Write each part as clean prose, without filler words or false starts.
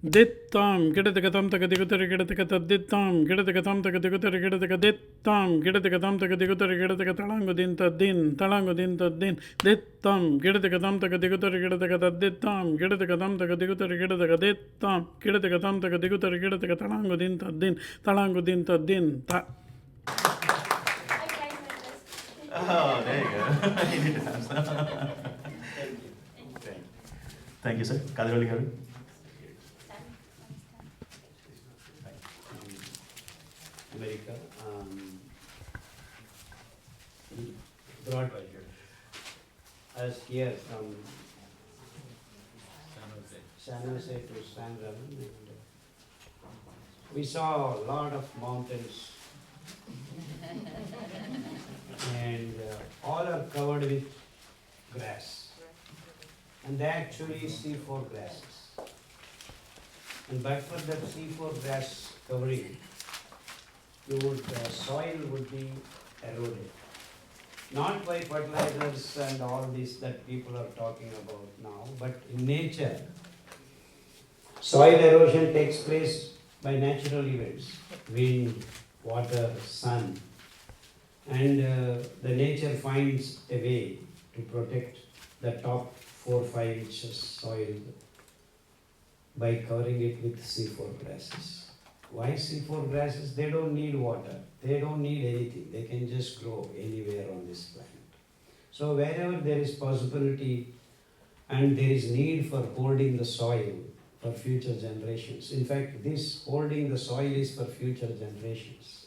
Dittam, Gidakatam Takadikutar Gidakata Dittam, Gidakatam Takadikutar Gidaka Dittam, Gidakatam Takadikutar Gidakatalangodinta Din, Talangodinta Din, Dittam, Gidakatam Takadikutar Gidakata Dittam, Gidakatam Takadikutar Gidaka Dittam, Gidakatam Takadikutar Gidakatalangodinta Din, Talangodinta Din. Oh, there you go. You need to have some. Thank you, sir. Khader Vali garu. America, Broadway. I was here from San Jose to San Ramon, and we saw a lot of mountains, and all are covered with grass, and they actually C4 grasses. And but for that C4 grass covering, soil would be eroded. Not by fertilizers and all this that people are talking about now, but in nature, soil erosion takes place by natural events, wind, water, sun, and the nature finds a way to protect the top 4-5 inches soil by covering it with C4 grasses. Why C4 grasses? They don't need water. They don't need anything. They can just grow anywhere on this planet. So wherever there is possibility and there is need for holding the soil for future generations. In fact, this holding the soil is for future generations.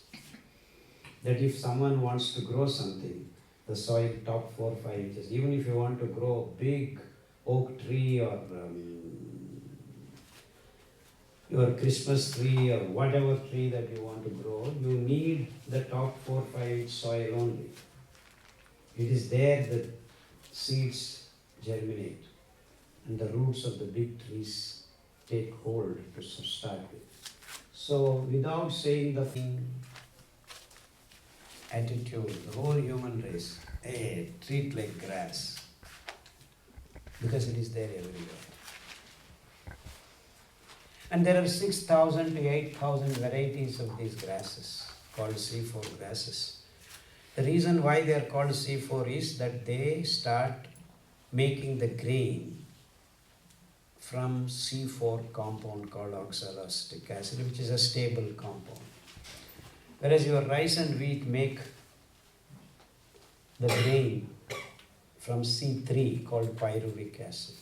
That if someone wants to grow something, the soil top 4-5 inches, even if you want to grow a big oak tree or your Christmas tree or whatever tree that you want to grow, you need the top 4-5 inch soil only. It is there that seeds germinate and the roots of the big trees take hold to start with. So without saying the attitude, the whole human race, treat like grass, because it is there everywhere. And there are 6,000 to 8,000 varieties of these grasses called C4 grasses. The reason why they are called C4 is that they start making the grain from C4 compound called oxaloacetic acid, which is a stable compound. Whereas your rice and wheat make the grain from C3 called pyruvic acid.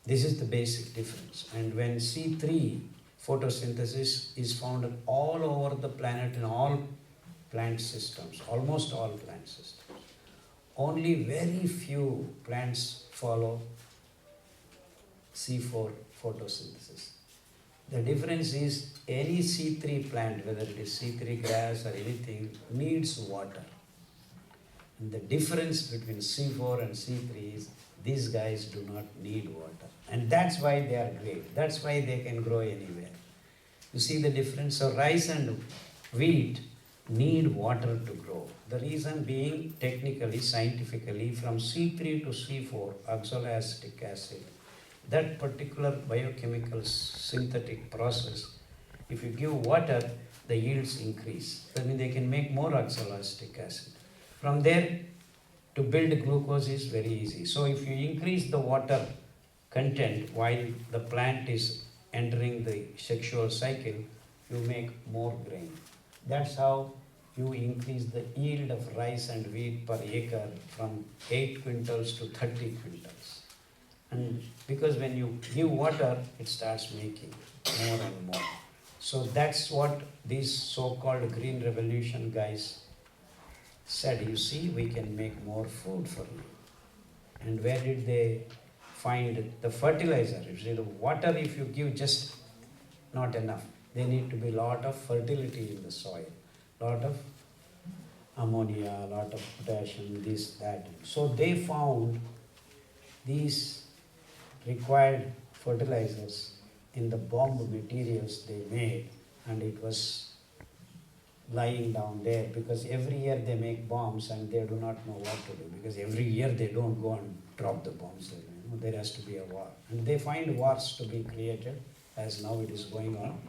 This is the basic difference. And when C3 photosynthesis is found all over the planet in all plant systems, almost all plant systems, only very few plants follow C4 photosynthesis. The difference is any C3 plant, whether it is C3 grass or anything, needs water. And the difference between C4 and C3 is these guys do not need water. And that's why they are great. That's why they can grow anywhere. You see the difference? So rice and wheat need water to grow. The reason being, technically, scientifically, from C3 to C4, oxaloacetic acid, that particular biochemical synthetic process, if you give water, the yields increase. That means they can make more oxaloacetic acid. From there, to build glucose is very easy. So if you increase the water content while the plant is entering the sexual cycle, you make more grain. That's how you increase the yield of rice and wheat per acre from 8 quintals to 30 quintals. And because when you give water, it starts making more and more. So that's what these so-called green revolution guys said. You see, we can make more food for you. And where did they find the fertilizer? You see, the water, if you give just not enough, there need to be a lot of fertility in the soil, lot of ammonia, a lot of potassium, this, that. So they found these required fertilizers in the bomb materials they made, and it was lying down there, because every year they make bombs and they do not know what to do, because every year they don't go and drop the bombs. There has to be a war. And they find wars to be created as now it is going on.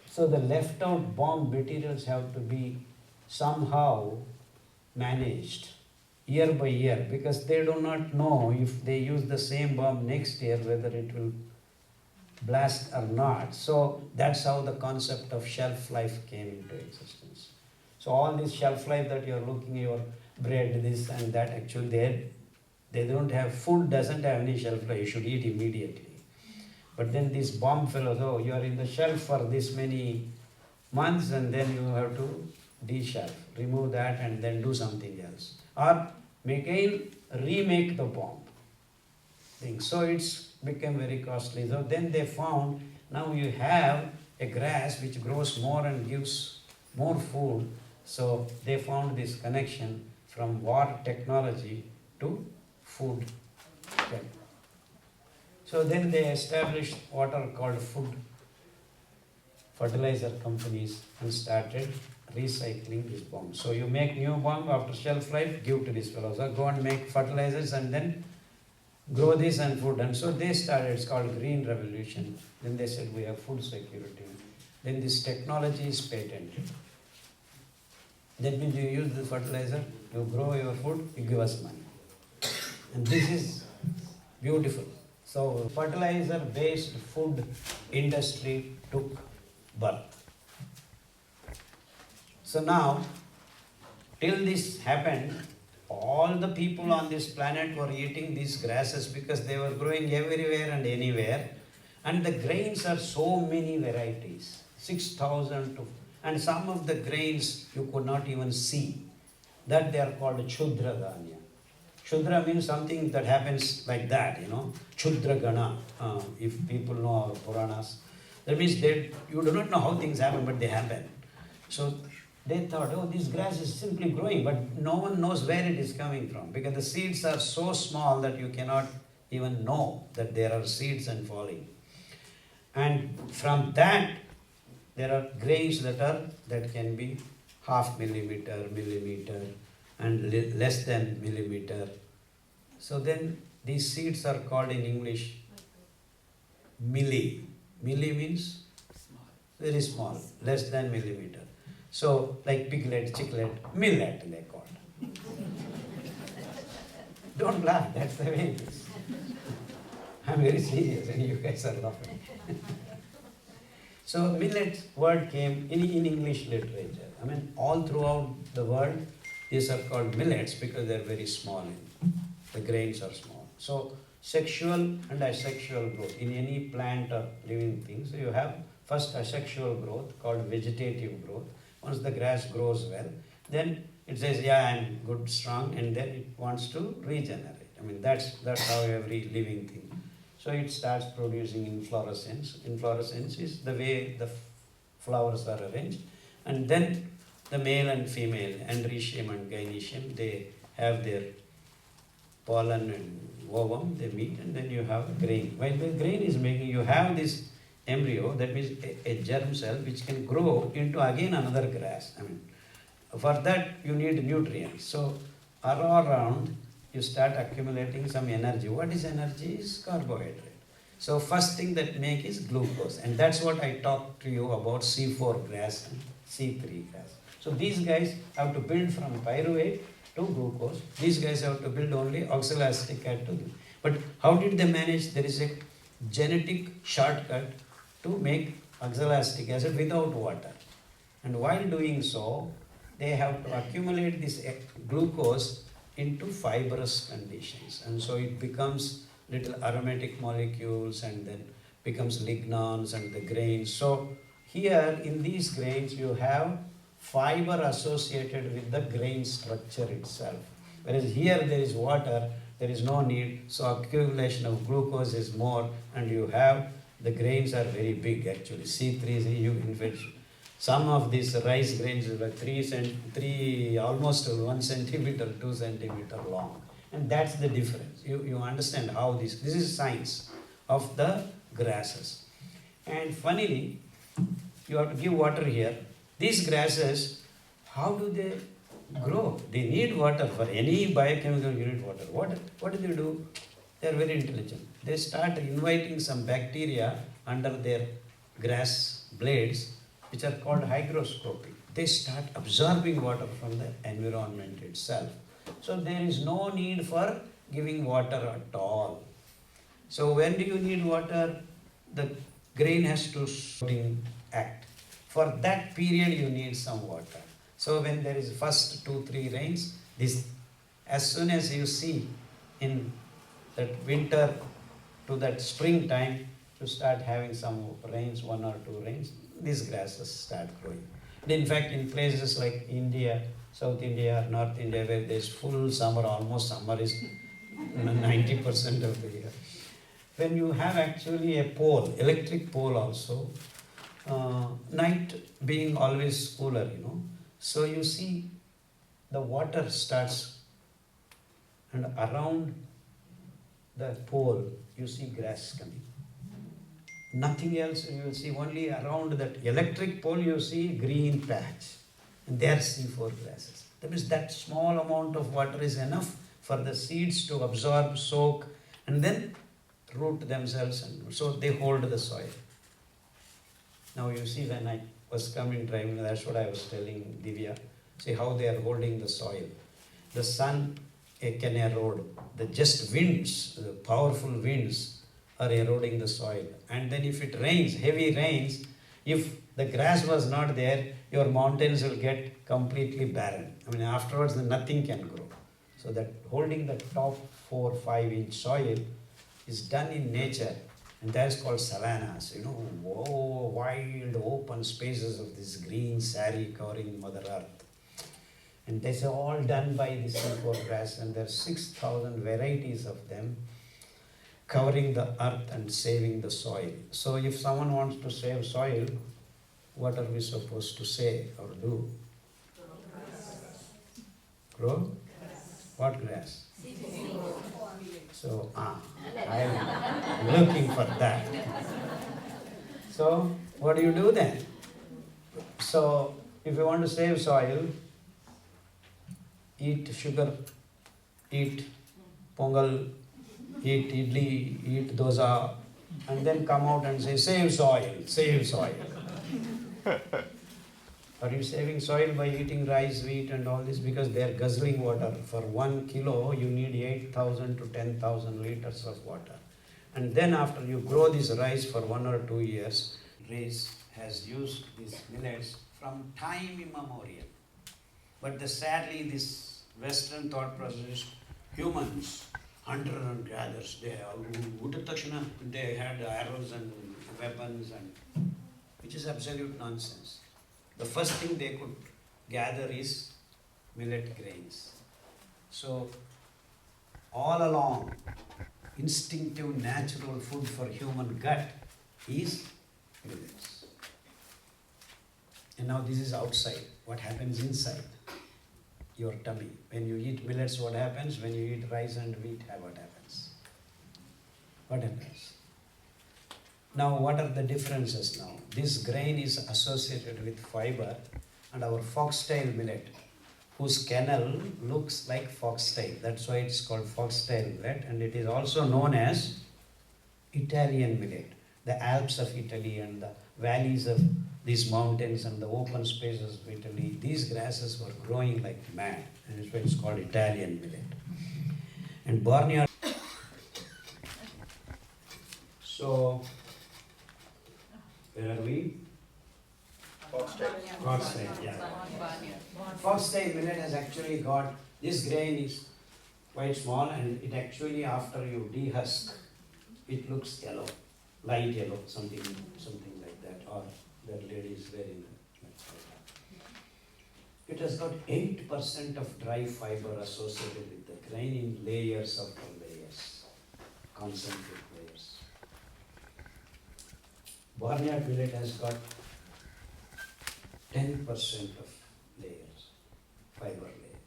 So the left out bomb materials have to be somehow managed year by year, because they do not know if they use the same bomb next year whether it will blast or not. So that's how the concept of shelf life came into existence. So all this shelf life that you're looking, your bread, this and that, actually they don't have, food doesn't have any shelf life, you should eat immediately. But then these bomb fellows, oh, you are in the shelf for this many months and then you have to de-shelf, remove that and then do something else. Or again remake the bomb thing. So it's became very costly. So then they found, now you have a grass which grows more and gives more food. So they found this connection from war technology to food. Okay. So then they established what are called food fertilizer companies and started recycling this bomb. So you make new bomb after shelf life, give to these fellows. So go and make fertilizers and then grow this and food. And so they started, it's called Green Revolution. Then they said we have food security. Then this technology is patented. That means you use the fertilizer, you grow your food, you give us money. And this is beautiful. So fertilizer-based food industry took birth. So now, till this happened, all the people on this planet were eating these grasses because they were growing everywhere and anywhere. And the grains are so many varieties, 6,000 to, and some of the grains you could not even see. That they are called Chudra Dhanya. Shudra means something that happens like that, Chudra Gana, if people know our Puranas. That means you do not know how things happen, but they happen. So they thought, oh, this grass is simply growing, but no one knows where it is coming from, because the seeds are so small that you cannot even know that there are seeds and falling. And from that, there are grains that can be half millimeter, and less than millimeter. So then these seeds are called in English milli. Milli means very small, less than millimeter. So like piglet, chicklet, millet they call it. Don't laugh, that's the way it is. I'm very serious and you guys are laughing. So millet word came in English literature. I mean, all throughout the world, these are called millets because they're very small. The grains are small. So sexual and asexual growth in any plant or living thing. So you have first asexual growth called vegetative growth. Once the grass grows well, then it says, yeah, I'm good, strong, and then it wants to regenerate. I mean, that's how every living thing. So it starts producing inflorescence. Inflorescence is the way the flowers are arranged. And then the male and female, androecium and gynoecium, they have their pollen and ovum, they meet, and then you have grain. When the grain is making, you have this embryo, that means a germ cell, which can grow into again another grass. I mean, for that you need nutrients. So all around you start accumulating some energy. What is energy? Is carbohydrate. So first thing that make is glucose, and that's what I talked to you about C4 grass and C3 grass. So these guys have to build from pyruvate to glucose. These guys have to build only oxaloacetic acid. But how did they manage? There is a genetic shortcut to make oxaloacetic acid without water. And while doing so, they have to accumulate this glucose into fibrous conditions. And so it becomes little aromatic molecules and then becomes lignans and the grains. So here in these grains you have fiber associated with the grain structure itself. Whereas here there is water, there is no need, so accumulation of glucose is more, and you have, the grains are very big actually. C3, some of these rice grains are like almost 1 centimeter, 2 centimeter long. And that's the difference. You understand how this is science of the grasses. And funnily, you have to give water here. These grasses, how do they grow? They need water. For any biochemical, you need water. What do they do? They are very intelligent. they start inviting some bacteria under their grass blades, which are called hygroscopic. They start absorbing water from the environment itself. So there is no need for giving water at all. So when do you need water? The grain has to act. For that period you need some water. So when there is first 2-3 rains, this, as soon as you see in that winter to that springtime, to start having some rains, 1 or 2 rains, these grasses start growing. And in fact, in places like India, South India, North India, where there's full summer, almost summer is 90% of the year. When you have actually a pole, electric pole also, night being always cooler, so you see the water starts, and around the pole you see grass coming. Nothing else you will see, only around that electric pole you see green patch, and there C4 grasses. That means that small amount of water is enough for the seeds to absorb, soak, and then root themselves, and so they hold the soil. Now you see, when I was coming driving, that's what I was telling Divya. See how they are holding the soil. The sun can erode. The just winds, the powerful winds are eroding the soil. And then if it rains, heavy rains, if the grass was not there, your mountains will get completely barren. I mean, afterwards nothing can grow. So that holding the top 4-5 inch soil is done in nature, and that is called savannas. Wild open spaces of this green saree covering Mother Earth. And this is all done by the C4 grass, and there are 6,000 varieties of them covering the earth and saving the soil. So if someone wants to save soil, what are we supposed to say or do? Grow? What grass? So, I am looking for that. So, what do you do then? So, if you want to save soil, eat sugar, eat pongal, eat idli, eat dosa, and then come out and say, save soil, save soil. Are you saving soil by eating rice, wheat and all this? Because they are guzzling water. For 1 kilo, you need 8,000 to 10,000 liters of water. And then after you grow this rice for 1 or 2 years, race has used these millets from time immemorial. But sadly, this Western thought process, humans, hunter and gatherers, they had arrows and weapons, and which is absolute nonsense. The first thing they could gather is millet grains. So, all along, instinctive, natural food for human gut is millets. And now this is outside. What happens inside your tummy? When you eat millets, what happens? When you eat rice and wheat, what happens? What happens? Now, what are the differences now? This grain is associated with fiber, and our foxtail millet, whose kernel looks like foxtail. That's why it's called foxtail millet, and it is also known as Italian millet. The Alps of Italy and the valleys of these mountains and the open spaces of Italy, these grasses were growing like mad, and that's why it's called Italian millet. And barnyard. So, where are we? Foxtail, yeah. Foxtail millet has actually got, this grain is quite small, and it actually, after you dehusk, it looks yellow, light yellow, something like that, or that lady is wearing it. It has got 8% of dry fiber associated with the grain in layers of layers, concentric layers. Barnyard millet has got 10% of layers, fiber layer.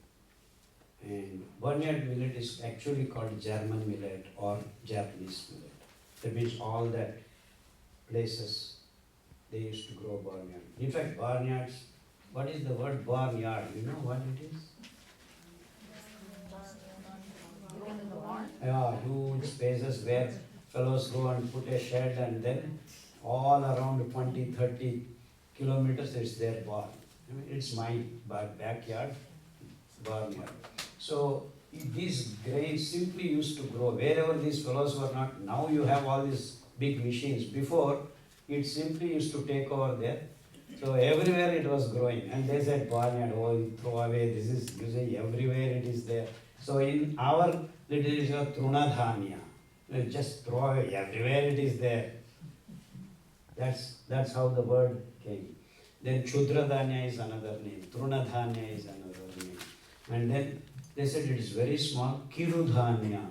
And barnyard millet is actually called German millet or Japanese millet. That means all that places they used to grow barnyard. In fact, barnyards, what is the word barnyard? You know what it is? Yeah, huge spaces where fellows go and put a shed, and then all around 20, 30 kilometers it's their barn. I mean, it's my backyard, barnyard. So these grains simply used to grow wherever these fellows were not. Now you have all these big machines. Before, it simply used to take over there. So everywhere it was growing. And they said, barnyard, oh, you throw away, this is, you say, everywhere it is there. So in our literature, trunadhanya, just throw away, everywhere it is there. That's how the word came. Then Chudradhanya is another name, Trunadhanya is another name. And then they said it is very small, Kirudhanya.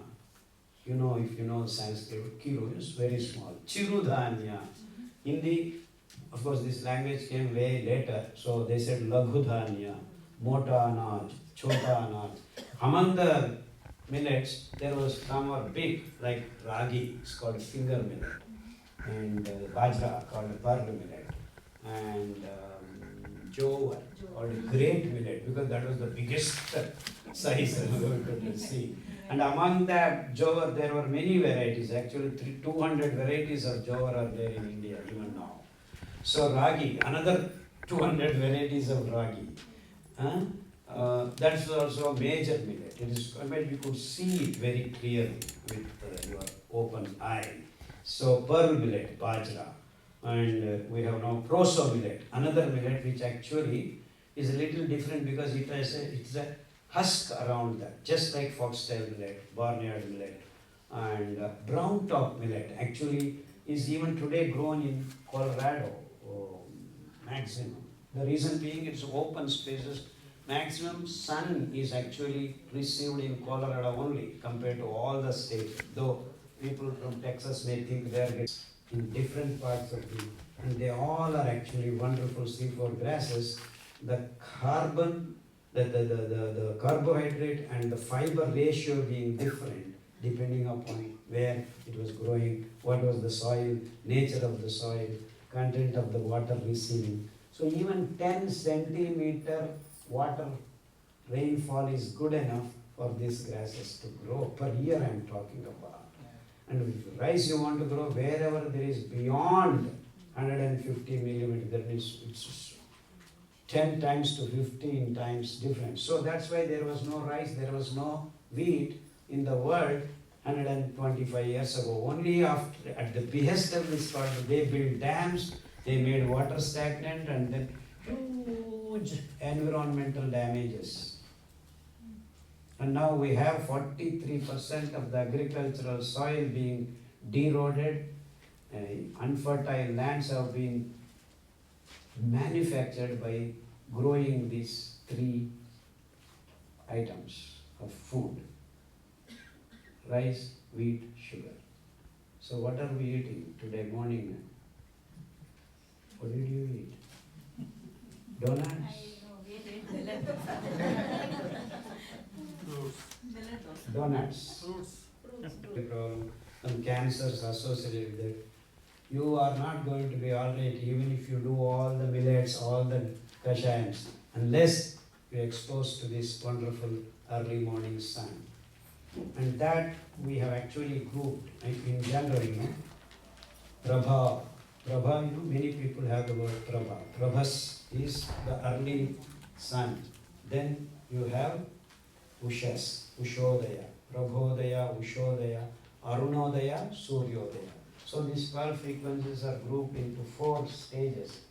You know, if you know Sanskrit, Kiru is very small. Chirudhanya. Hindi, of course, this language came way later, so they said Laghudhanya, Mota Anaj, Chota Anaj. Among the millets, there was some more big, like ragi, it's called finger millet, and bajra, called pearl millet, and jowar, called great millet, because that was the biggest size we could see. And among that jowar, there were many varieties. Actually, 200 varieties of jowar are there in India even now. So ragi, another 200 varieties of ragi. That's also a major millet. It is, I mean, we could see it very clearly with your open eye. So pearl millet, bajra, and we have now proso millet, another millet which actually is a little different because it's a husk around that, just like foxtail millet, barnyard millet, and brown top millet actually is even today grown in Colorado, maximum. The reason being it's open spaces. Maximum sun is actually received in Colorado only compared to all the states. Though people from Texas may think they are in different parts of the, and they all are actually wonderful C4 grasses. The carbon, the carbohydrate and the fiber ratio being different depending upon where it was growing, what was the soil, nature of the soil, content of the water receiving. So even 10 centimeter water rainfall is good enough for these grasses to grow. Per year I am talking about. And if rice you want to grow wherever there is beyond 150 millimeters, that means it's 10 times to 15 times different. So that's why there was no rice, there was no wheat in the world 125 years ago. Only after, at the behest of this part, they built dams, they made water stagnant, and then huge environmental damages. And now we have 43% of the agricultural soil being deroded, unfertile lands have been manufactured by growing these three items of food: rice, wheat, sugar. So what are we eating today morning? What did you eat? Donuts? Donuts. Some cancers associated with it. You are not going to be alright even if you do all the millets, all the kashayams, unless you are exposed to this wonderful early morning sun. And that we have actually grouped in general, Prabha. Prabha, many people have the word Prabha. Prabhas is the early sun. Then you have Ushas, Ushodaya, Prabhodaya, Ushodaya, Arunodaya, Suryodaya. So these 12 frequencies are grouped into 4 stages,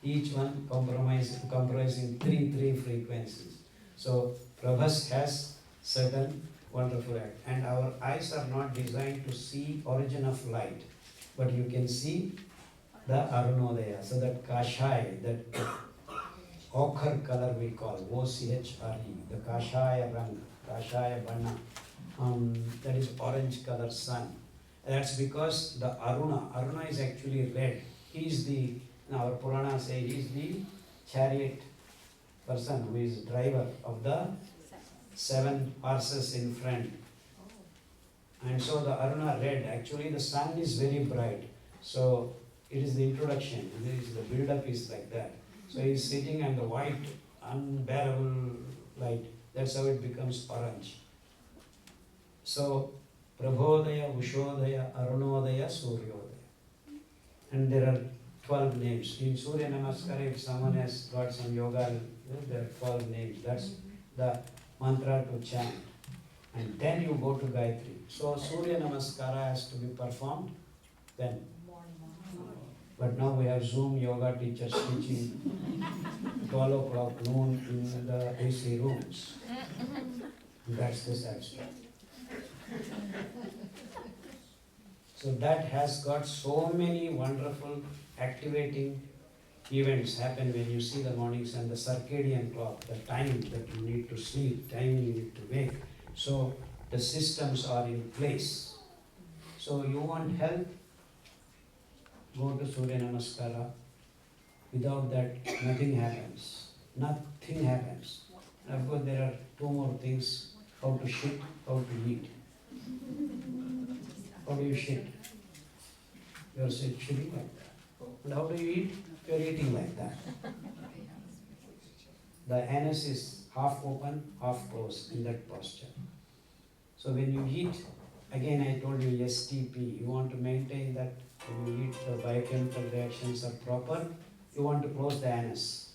each one comprising three frequencies. So Prabhas has certain wonderful act. And our eyes are not designed to see origin of light, but you can see the Arunodaya. So that Kashai, that ochre color we call, O-C-H-R-E, the Kashaya Rang, Kashaya Bana, that is orange color sun. That's because the Aruna is actually red. He is the, our Purana say, he is the chariot person who is driver of the 7 horses in front. And so the Aruna red, actually the sun is very bright. So it is the introduction, the build-up is like that. So he is sitting and the white, unbearable light, that's how it becomes orange. So Prabhodaya, Ushodaya, Arunodaya, Suryodaya. And there are 12 names. In Surya Namaskara, if someone has got some yoga, there are 12 names. That's the mantra to chant. And then you go to Gayatri. So Surya Namaskara has to be performed when? But now we have Zoom yoga teachers teaching 12 o'clock noon in the AC rooms. That's the sad story. So that has got so many wonderful activating events happen when you see the morning sun, the circadian clock, the time that you need to sleep, time you need to wake. So the systems are in place. So you want help? Go to Surya Namaskara. Without that, nothing happens. Nothing happens. Of course, there are two more things: how to shit, how to eat. How do you shit? You are shitting like that. And how do you eat? You are eating like that. The anus is half open, half closed in that posture. So when you eat, again I told you STP, you want to maintain that when you eat the biochemical reactions are proper, you want to close the anus.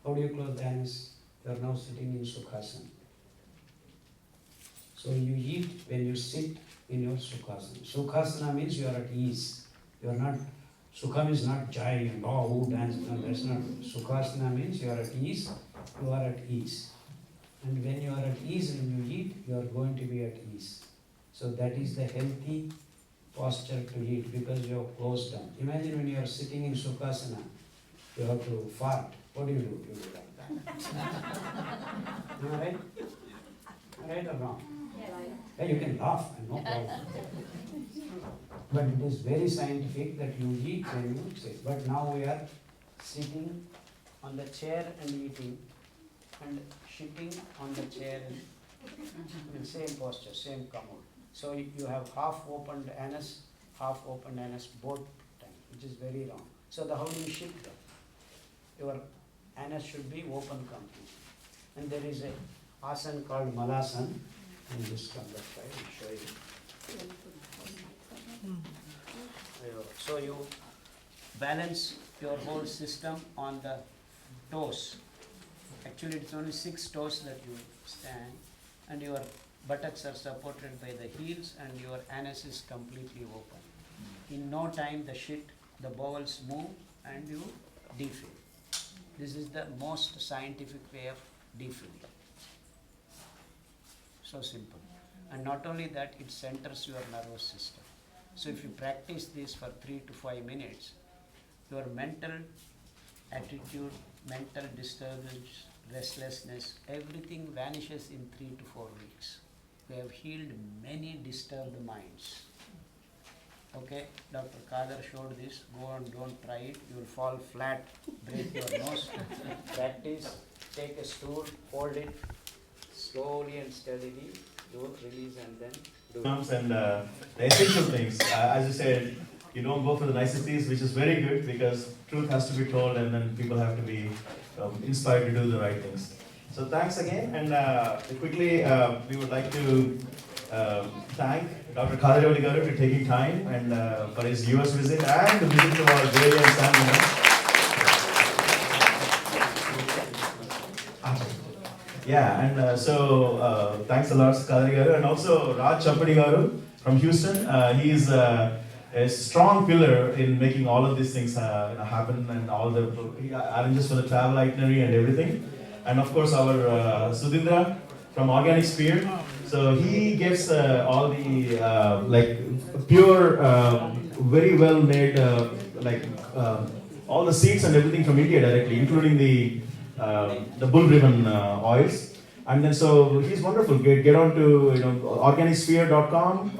How do you close the anus? You are now sitting in Sukhasana. So you eat when you sit in your Sukhasana. Sukhasana means you are at ease. You are not, Sukha means not jai and who dance. No, that's not. Sukhasana means you are at ease. You are at ease. And when you are at ease, when you eat, you are going to be at ease. So that is the healthy posture to eat because you have closed down. Imagine when you are sitting in Sukhasana, you have to fart. What do? You do like that. Am I right? Right or wrong? Yeah, you can laugh, no problem. But it is very scientific that you eat when you sit. But now we are sitting on the chair and eating, and shitting on the chair in same posture, same commode. So you have half opened anus both times, which is very wrong. So how do you shit them? Your anus should be open completely. And there is a asana called Malasan. And just come that side and show you. So you balance your whole system on the toes. Actually, it's only 6 toes that you stand, and your buttocks are supported by the heels, and your anus is completely open. In no time, the bowels move, and you defill. This is the most scientific way of defilling. So simple. And not only that, it centers your nervous system. So if you practice this for 3 to 5 minutes, your mental attitude, mental disturbance, restlessness, everything vanishes in 3 to 4 weeks. We have healed many disturbed minds. Okay, Dr. Khader showed this. Go and don't try it. You will fall flat, break your nose. Practice, take a stool, hold it, slowly and steadily, do it, release, and then do it. And the essential things, as you said, you don't go for the niceties, which is very good because truth has to be told and then people have to be inspired to do the right things. So thanks again, and quickly we would like to thank Dr. Khader Vali garu for taking time and for his US visit and the visit to our Bay and San Ramon. Yeah, and so thanks a lot, Khader garu, and also Raj Champadi garu from Houston. He is a strong pillar in making all of these things happen, and all the arranges for the travel itinerary and everything. And of course, our Sudhindra from Organic Sphere. So he gives all the like pure, very well made, all the seeds and everything from India directly, including the bull ribbon oils. And then so he's wonderful. Get on to organicsphere.com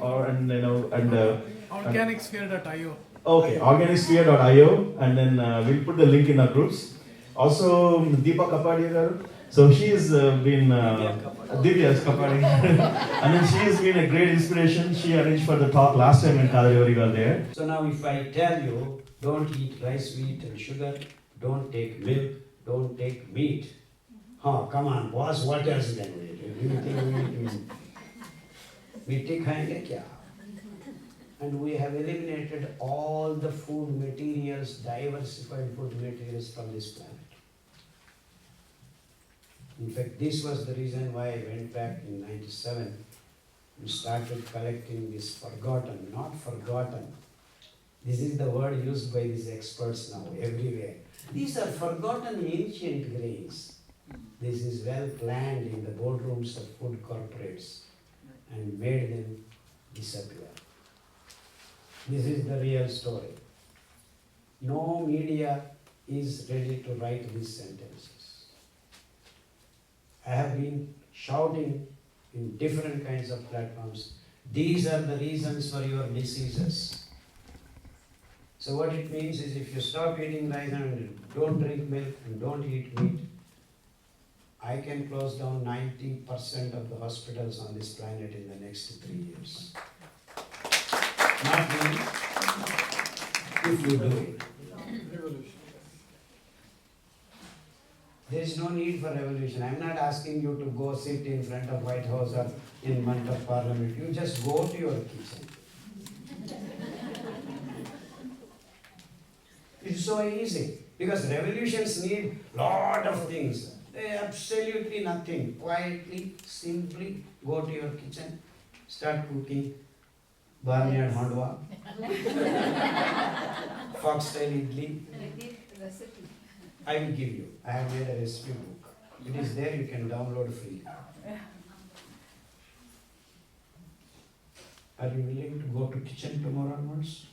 organicsphere.io. Okay, organicsphere.io, and then we'll put the link in our groups. Also, Deepa Kapadia garu. So she has been Divya Kapadia, and then she has been a great inspiration. She arranged for the talk last time when Khader Vali was there. So now if I tell you, don't eat rice, wheat and sugar, don't take milk, don't take meat. Come on, boss, what else then? मिट्टी खाएंगे क्या? And we have eliminated all the food materials, diversified food materials from this planet. In fact, this was the reason why I went back in 97 and started collecting this forgotten, not forgotten. This is the word used by these experts now everywhere. These are forgotten ancient grains. This is well planned in the boardrooms of food corporates and made them disappear. This is the real story. No media is ready to write these sentences. I have been shouting in different kinds of platforms, these are the reasons for your diseases. So what it means is if you stop eating rice and don't drink milk and don't eat meat, I can close down 90% of the hospitals on this planet in the next 3 years. Not me, if you do it. There is no need for revolution. I am not asking you to go sit in front of White House or in front of Parliament. You just go to your kitchen. It's so easy because revolutions need lot of things. They absolutely nothing. Quietly, simply go to your kitchen, start cooking barnyard handwa, foxtail idli. I will give you. I have made a recipe book. It is there, you can download freely. Are you willing to go to kitchen tomorrow onwards?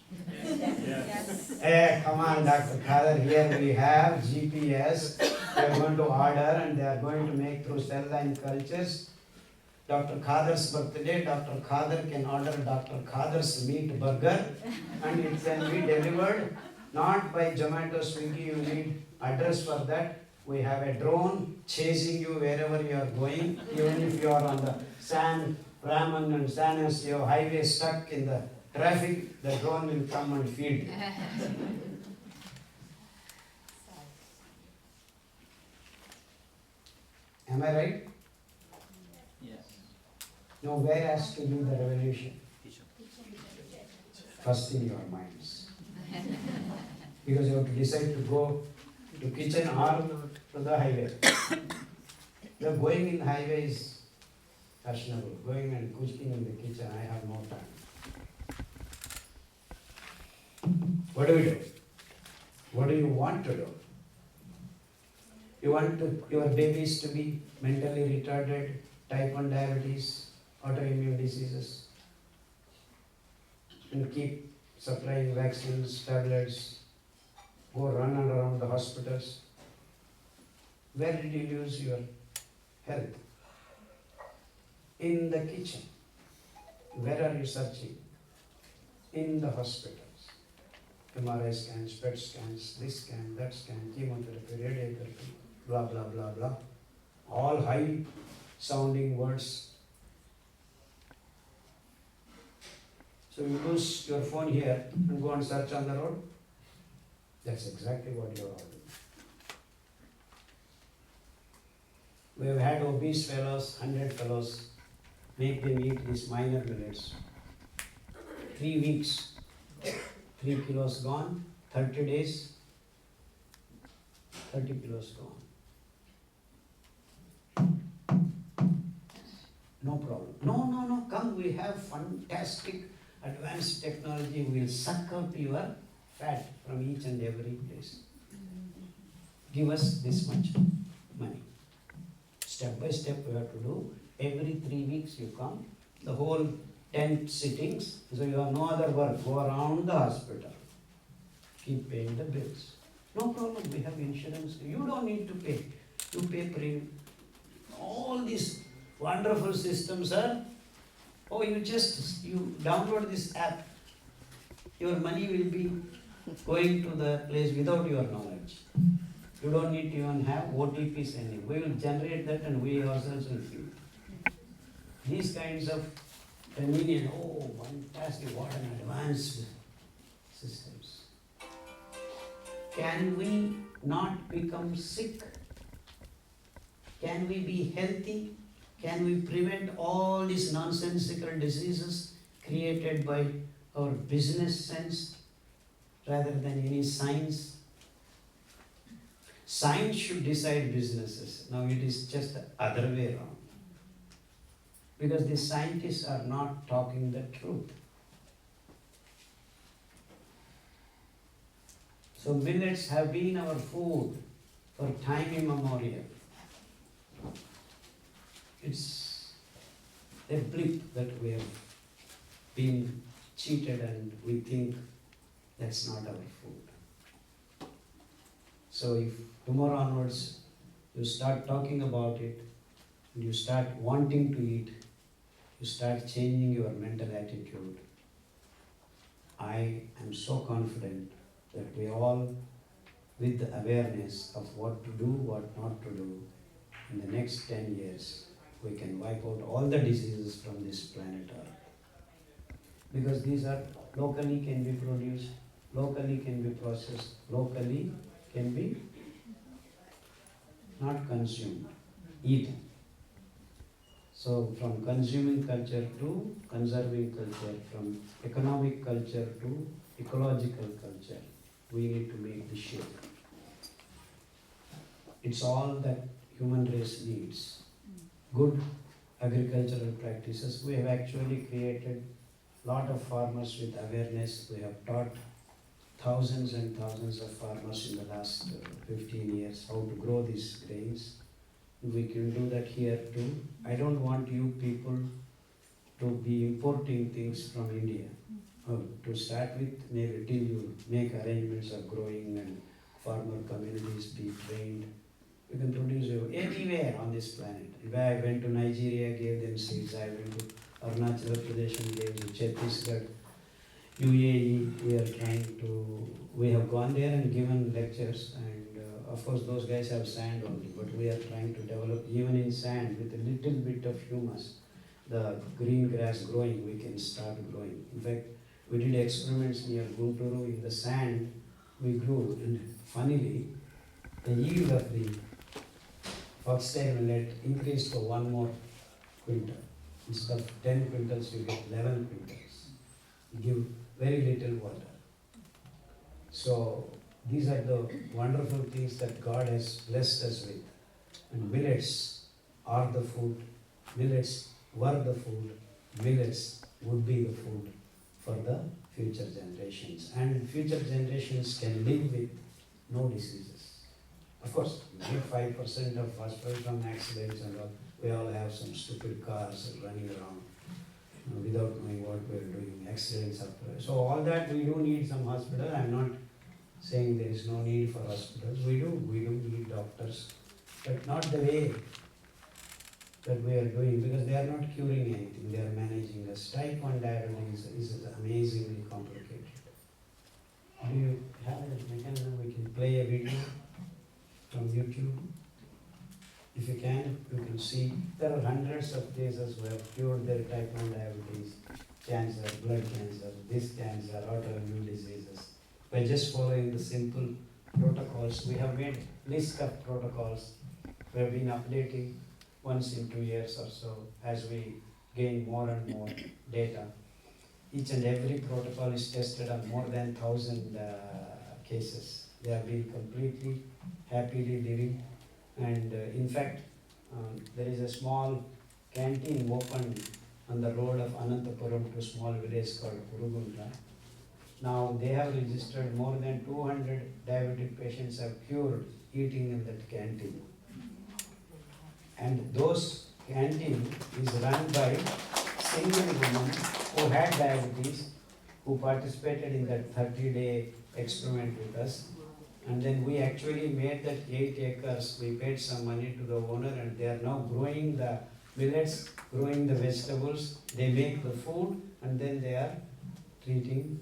Yes. Hey, come on, Dr. Khader, here we have GPS. They are going to order and they are going to make through cell line cultures. Dr. Khader's birthday, Dr. Khader can order Dr. Khader's meat burger and it can be delivered not by Zomato, Swiggy, you need address for that. We have a drone chasing you wherever you are going, even if you are on the San Ramon and San Ramon highway stuck in the traffic, the drone will come and feed you. Am I right? Yes. Now where has to be the revolution? First in your minds. Because you have to decide to go to kitchen or to the highway. The going in the highway is fashionable. Going and cooking in the kitchen, I have no time. What do we do? What do you want to do? You want your babies to be mentally retarded, type 1 diabetes, autoimmune diseases, and keep supplying vaccines, tablets, go run around the hospitals. Where did you lose your health? In the kitchen. Where are you searching? In the hospitals. MRI scans, PET scans, this scan, that scan, chemotherapy, radiotherapy, blah, blah, blah, blah. All high sounding words. So you lose your phone here and go and search on the road. That's exactly what you are all doing. We have had obese fellows, 100 fellows, make them eat these minor millets. 3 weeks, 3 kilos gone, 30 days, 30 kilos gone. No problem. No, come, we have fantastic advanced technology, we will suck out your fat from each and every place. Give us this much money. Step by step we have to do. Every 3 weeks you come, the whole 10 sittings, so you have no other work, go around the hospital. Keep paying the bills. No problem, we have insurance. You don't need to pay. You pay premium. All these wonderful systems are, you download this app. Your money will be going to the place without your knowledge. You don't need to even have OTP sending. We will generate that and we ourselves will feed. These kinds of convenient, fantastic, what an advanced systems. Can we not become sick? Can we be healthy Can we prevent all these nonsensical diseases created by our business sense rather than any science? Science should decide businesses. Now it is just the other way around. Because the scientists are not talking the truth. So millets have been our food for time immemorial. It's a blip that we have been cheated and we think that's not our food. So if tomorrow onwards you start talking about it, and you start wanting to eat, you start changing your mental attitude, I am so confident that we all, with the awareness of what to do, what not to do, in the next 10 years, we can wipe out all the diseases from this planet Earth. Because these are locally can be produced, locally can be processed, locally can be not consumed, eaten. So from consuming culture to conserving culture, from economic culture to ecological culture, we need to make the shift. It's all that human race needs. Good agricultural practices. We have actually created a lot of farmers with awareness. We have taught thousands and thousands of farmers in the last 15 years how to grow these grains. We can do that here too. I don't want you people to be importing things from India. To start with, maybe till you make arrangements of growing and farmer communities be trained, you can produce anywhere on this planet. If I went to Nigeria, gave them seeds. I went to Arunachal Pradesh and gave to Chhattisgarh, UAE. We have gone there and given lectures, and of course those guys have sand only, but we are trying to develop even in sand with a little bit of humus. The green grass growing, we can start growing. In fact, we did experiments near Gunturu in the sand, we grew, and funnily, the yield of the foxtail millet increased to 1 more quintal. Instead of 10 quintals, you get 11 quintals. You give very little water. So these are the wonderful things that God has blessed us with. And millets are the food, millets were the food, millets would be the food for the future generations. And future generations can live with no diseases. Of course, we get 5% of hospital from accidents and all. We all have some stupid cars running around without knowing what we're doing, accidents are. So all that we do need some hospital. I'm not saying there is no need for hospitals. We do need doctors, but not the way that we are doing, because they are not curing anything, they are managing us. Type 1 diabetes is amazingly complicated. Do you have a mechanism we can play a video from YouTube? If you can see there are hundreds of cases who have cured their type 1 diabetes, cancer, blood cancer, this cancer, autoimmune diseases. By just following the simple protocols, we have made list of protocols. We have been updating once in 2 years or so as we gain more and more data. Each and every protocol is tested on more than 1,000 cases. They have been completely happily living. And in fact, there is a small canteen opened on the road of Anantapuram to a small village called Kurugunta. Now they have registered more than 200 diabetic patients have cured eating in that canteen. And those canteen is run by single women who had diabetes, who participated in that 30-day experiment with us. And then we actually made that 8 acres. We paid some money to the owner, and they are now growing the millets, growing the vegetables. They make the food, and then they are treating,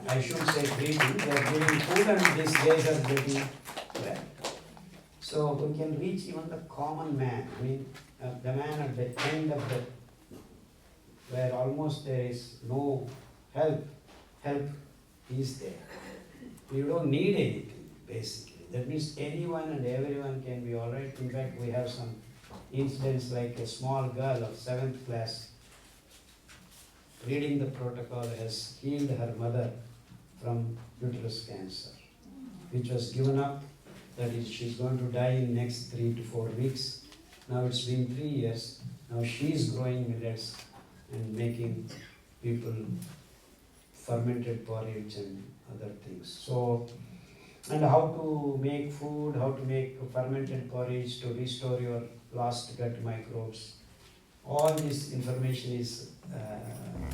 I shouldn't say treating, they are giving food, and these guys are getting well. So we can reach even the common man. I mean, the man at the end of the, where almost there is no help is there. You don't need anything, basically. That means anyone and everyone can be alright. In fact, we have some incidents like a small girl of 7th class reading the protocol has healed her mother from uterus cancer, which was given up, that is, she's going to die in next 3 to 4 weeks. Now it's been 3 years. Now she's growing millets and making people fermented porridge and other things. So, and how to make food, how to make fermented porridge to restore your lost gut microbes. All this information is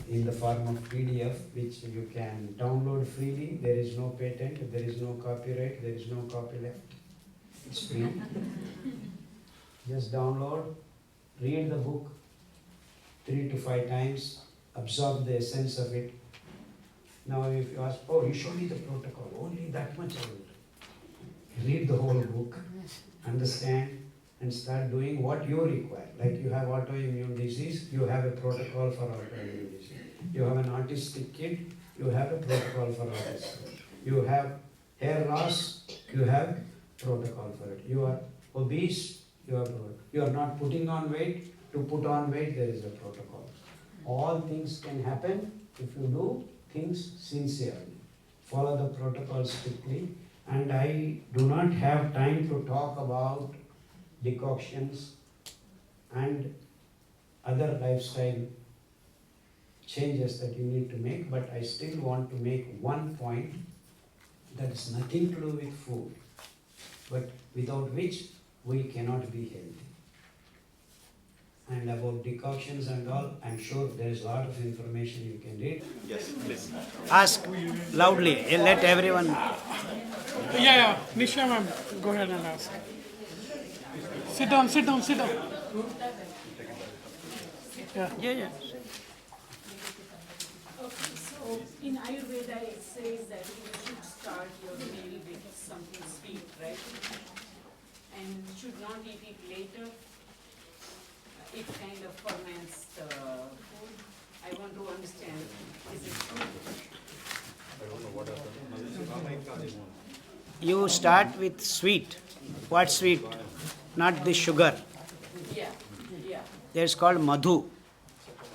in the form of PDF, which you can download freely. There is no patent, there is no copyright, there is no copyleft. It's free. Just download, read the book 3 to 5 times, absorb the essence of it. Now if you ask, oh, you show me the protocol, only that much I will read the whole book, understand, and start doing what you require. Like you have autoimmune disease, you have a protocol for autoimmune disease. You have an autistic kid, you have a protocol for autism. You have hair loss, you have protocol for it. You are obese, you have protocol. You are not putting on weight, to put on weight there is a protocol. All things can happen if you do things sincerely. Follow the protocol strictly. And I do not have time to talk about decoctions and other lifestyle changes that you need to make, but I still want to make one point that is nothing to do with food, but without which we cannot be healthy. And about decoctions and all, I'm sure there is a lot of information you can read. Yes, please. Ask loudly, let everyone. Yeah, Nisha ma'am, go ahead and ask. Sit down, sit down, sit down. Yeah. Okay, so in Ayurveda it says that you should start your meal with something sweet, right? And should not eat it later. It kind of ferments the food. I want to understand, is it true? You start with sweet. What sweet? Not the sugar. Yeah. There's called madhu.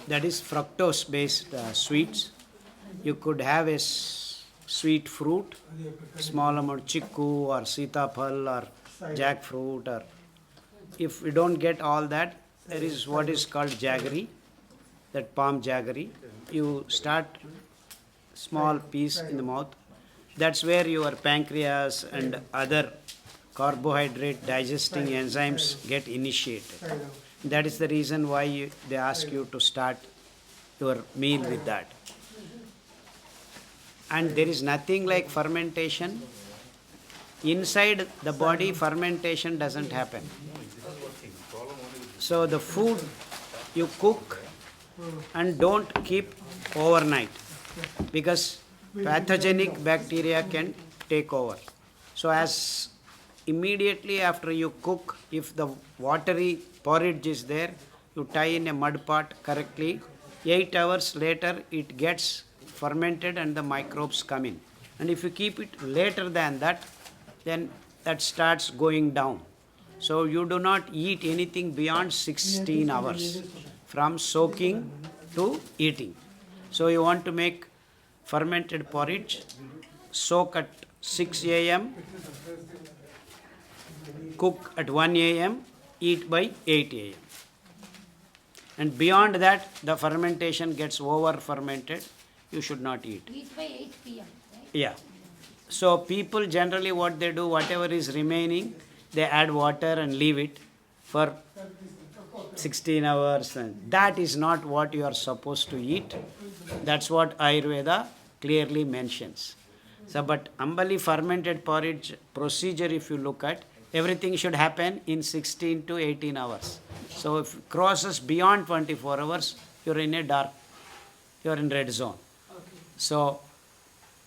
That is fructose based sweets. You could have a sweet fruit, small amount chikku or sitapal or jackfruit, or if we don't get all that, there is what is called jaggery, that palm jaggery. You start small piece in the mouth. That's where your pancreas and other carbohydrate digesting enzymes get initiated. That is the reason why they ask you to start your meal with that. And there is nothing like fermentation. Inside the body, fermentation doesn't happen. So the food you cook and don't keep overnight, because pathogenic bacteria can take over. So as immediately after you cook, if the watery porridge is there, you tie in a mud pot correctly. 8 hours later it gets fermented and the microbes come in. And if you keep it later than that, then that starts going down. So you do not eat anything beyond 16 hours from soaking to eating. So you want to make fermented porridge, soak at 6 a.m., cook at 1 a.m., eat by 8 a.m. And beyond that, the fermentation gets over fermented, you should not eat. Eat by 8 p.m., right? Yeah. So people generally what they do, whatever is remaining, they add water and leave it for 16 hours. And that is not what you are supposed to eat. That's what Ayurveda clearly mentions. So, but Ambali fermented porridge procedure, if you look at, everything should happen in 16 to 18 hours. So if it crosses beyond 24 hours, you're in a dark, you're in red zone. Okay. So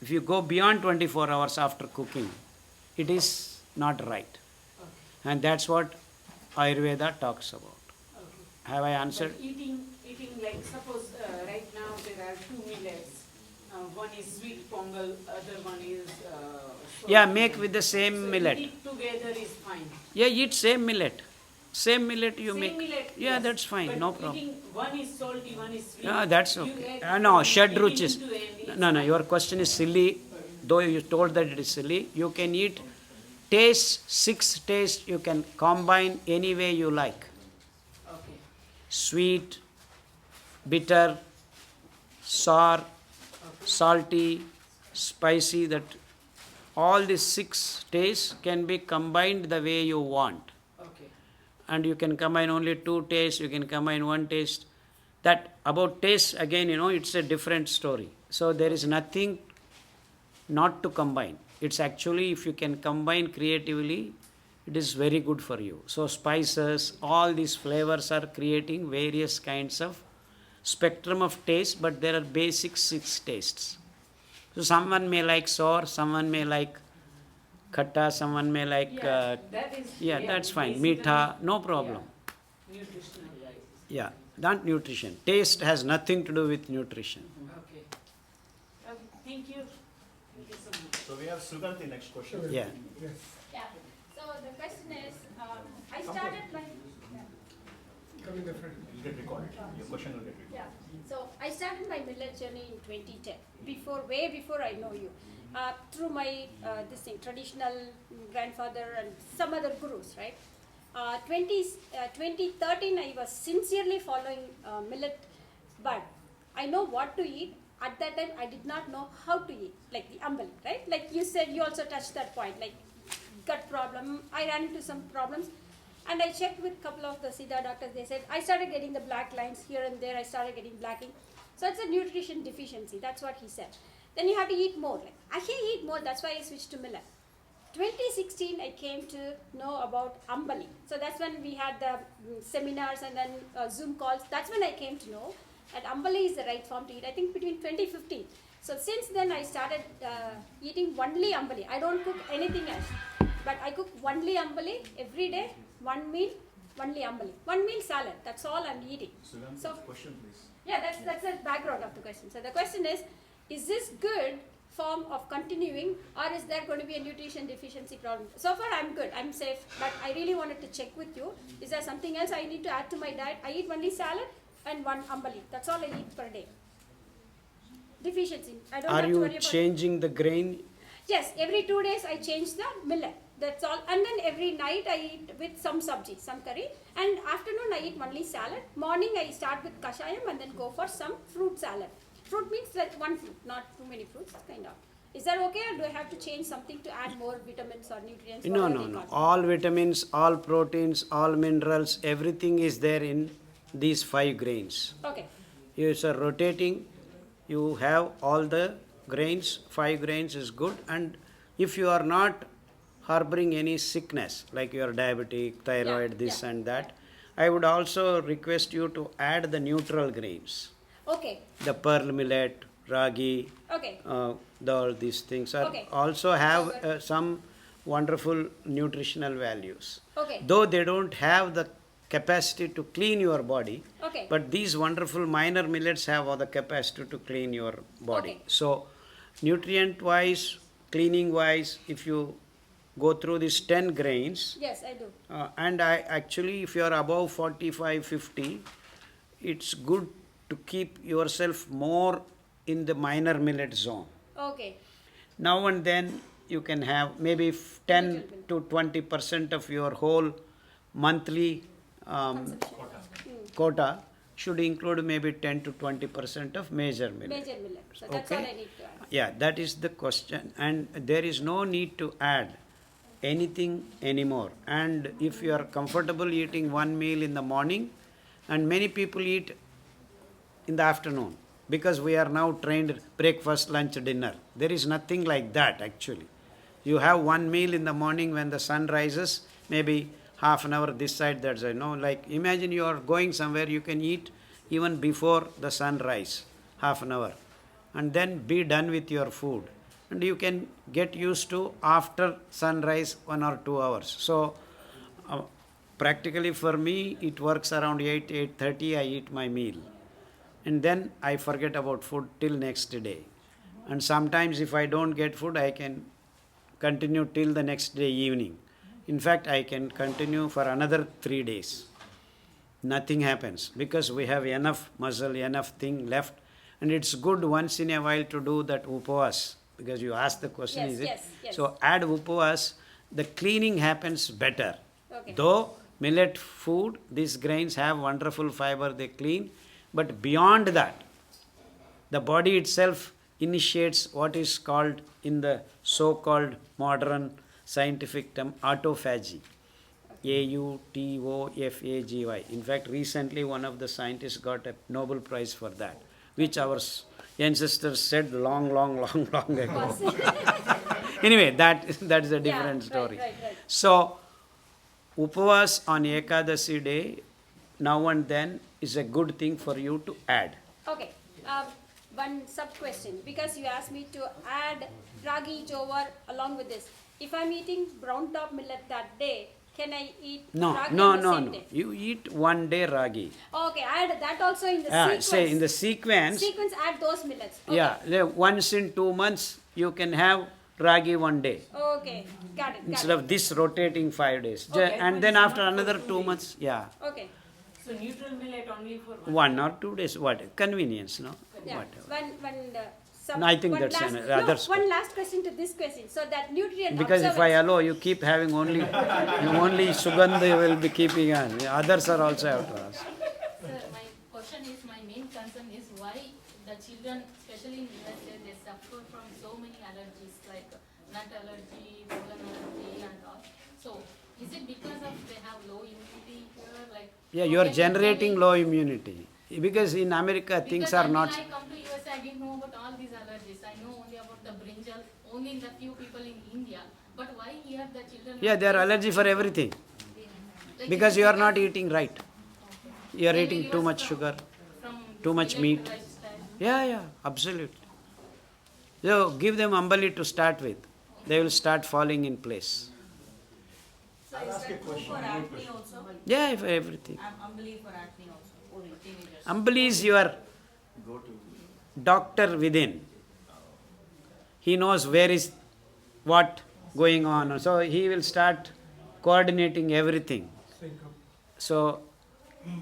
if you go beyond 24 hours after cooking, it is not right. Okay. And that's what Ayurveda talks about. Okay. Have I answered? But eating like suppose right now there are 2 millets. One is sweet pongal, other one is. Yeah, make with the same so millet. Eat together is fine. Yeah, eat same millet. Same millet you Same make. millet, Yeah, yes. that's fine, But no problem. eating one is salty, one is sweet. Yeah, that's You okay. add No, from shed beginning ruchis. to end, it's No, fine. your question is silly. Though you told that it is silly, you can eat taste, 6 tastes you can combine any way you like. Okay, Sweet, bitter, sour, salty, spicy, that all these 6 tastes can be combined the way you want. okay. And you can combine only 2 tastes, you can combine 1 taste. That about taste, again, it's a different story. So there is nothing not to combine. It's actually, if you can combine creatively, it is very good for you. So spices, all these flavors are creating various kinds of spectrum of taste, but there are basic 6 tastes. So someone may like sour, someone may like khatta, someone may like That is. that's fine. basically, Meetha, no problem. yeah, nutritional wise. Yeah, not nutrition. Taste has nothing to do with nutrition. Okay. Thank you. Thank you so much. So we have Suganti next question. Yeah. Yeah, so the question is, I started my, You'll get recorded. Your question will get recorded. yeah, so I started my millet journey in 2010, way before I know you, through my, this thing, traditional grandfather and some other gurus, right? 2013, I was sincerely following millet, but I know what to eat. At that time, I did not know how to eat, like the ambali, right? Like you said, you also touched that point, like gut problem. I ran into some problems, and I checked with a couple of the Siddha doctors. They said I started getting the black lines here and there. I started getting blacking, so it's a nutrition deficiency. That's what he said. Then you have to eat more. Like I can eat more. That's why I switched to millet. 2016, I came to know about ambali. So that's when we had the seminars and then Zoom calls. That's when I came to know that ambali is the right form to eat. I think between 2015. So since then, I started eating only ambali. I don't cook anything else, but I cook only ambali every day. One meal, only ambali. One meal salad. That's all I'm eating. Suganti, So question please. yeah, that's the background of the question. So the question is this good form of continuing, or is there going to be a nutrition deficiency problem? So far I'm good, I'm safe, but I really wanted to check with you. Is there something else I need to add to my diet? I eat only salad and one ambali. That's all I eat per day. Deficiency. I don't Are have to you worry about. changing the grain? Yes, every 2 days I change the millet. That's all. And then every night I eat with some sabji, some curry. And afternoon I eat only salad. Morning I start with kashayam and then go for some fruit salad. Fruit means like one fruit, not too many fruits, kind of. Is that okay, or do I have to change something to add more vitamins or nutrients? No, What are no, they no. called? All vitamins, all proteins, all minerals, everything is there in these 5 grains. Okay. You are rotating, you have all the grains, 5 grains is good. And if you are not harboring any sickness, like you are diabetic, thyroid, Yeah, this yeah, and that, I would also request you to add the neutral grains. Okay. The pearl millet, ragi, Okay. all these things are Okay. also have Okay. some wonderful nutritional values. Okay. Though they don't have the capacity to clean your body, Okay. but these wonderful minor millets have all the capacity to clean your body. Okay. So, nutrient wise, cleaning wise, if you go through these 10 grains, Yes, I do. and I actually, if you are above 45, 50, it's good to keep yourself more in the minor millet zone. Okay. Now and then you can have maybe 10 to 20% of your whole monthly quota should include maybe 10 to 20% of major millet. Major millet. So that's all I need to add. Yeah, that is the question, and there is no need to add anything anymore. And if you are comfortable eating one meal in the morning, and many people eat in the afternoon, because we are now trained breakfast, lunch, dinner. There is nothing like that actually. You have one meal in the morning when the sun rises, maybe half an hour this side, that side. No, like imagine you are going somewhere, you can eat even before the sun rise, half an hour, and then be done with your food. And you can get used to after sunrise 1 or 2 hours. So practically for me, it works around 8, 8:30, I eat my meal. And then I forget about food till next day. And sometimes if I don't get food, I can continue till the next day evening. In fact, I can continue for another 3 days. Nothing happens because we have enough muscle, enough thing left. And it's good once in a while to do that upavas, because you asked the question, Yes, is it? yes, yes. So add upavas, the cleaning happens better. Okay. Though millet food, these grains have wonderful fiber, they clean, but beyond that, the body itself initiates what is called in the so-called modern scientific term autophagy. Autophagy. In fact, recently one of the scientists got a Nobel Prize for that, which our ancestors said long ago. Anyway, that is a different story. Right. So, upavas on Ekadasi day, now and then, is a good thing for you to add. Okay. One sub question, because you asked me to add ragi jowar along with this. If I'm eating brown top millet that day, can I eat ragi on the same day? You eat one day ragi. Okay, add that also in the sequence. Say in the sequence. Add those millets. Okay. Yeah, once in 2 months you can have ragi one day. Okay, got it. Instead of this rotating 5 days. Okay. And then after another 2 months, yeah. Okay. So neutral millet only for 1 or 2 days, what? Convenience, no? Yeah. Whatever. Some, No, I think one that's last, another no, scope. one last question to this question. So that nutrient Because if I observance- allow, you keep having only Sugandhi will be keeping on. Others are also have to ask. Sir, my question is, my main concern is why the children, especially in USA, they suffer from so many allergies like nut allergy, pollen allergy and all. So, is it because of they have low immunity here? Like, Yeah, you are how can generating they- low immunity. Because in America things Because are until not... I come to USA, I didn't know about all these allergies. I know only about the brinjal, only in the few people in India. But why here the children? Yeah, they are allergy for everything. Like, Because is it you are because- not eating right. You are Maybe eating it too was much from- sugar, from too much millet meat. lifestyle. Yeah, absolutely. So give them ambali to start with. They will start falling in place. So is that true for acne also? Yeah, for everything. I'm unbelief for acne also, only teenagers. Ambali is your doctor within. He knows where is what going on. So he will start coordinating everything. So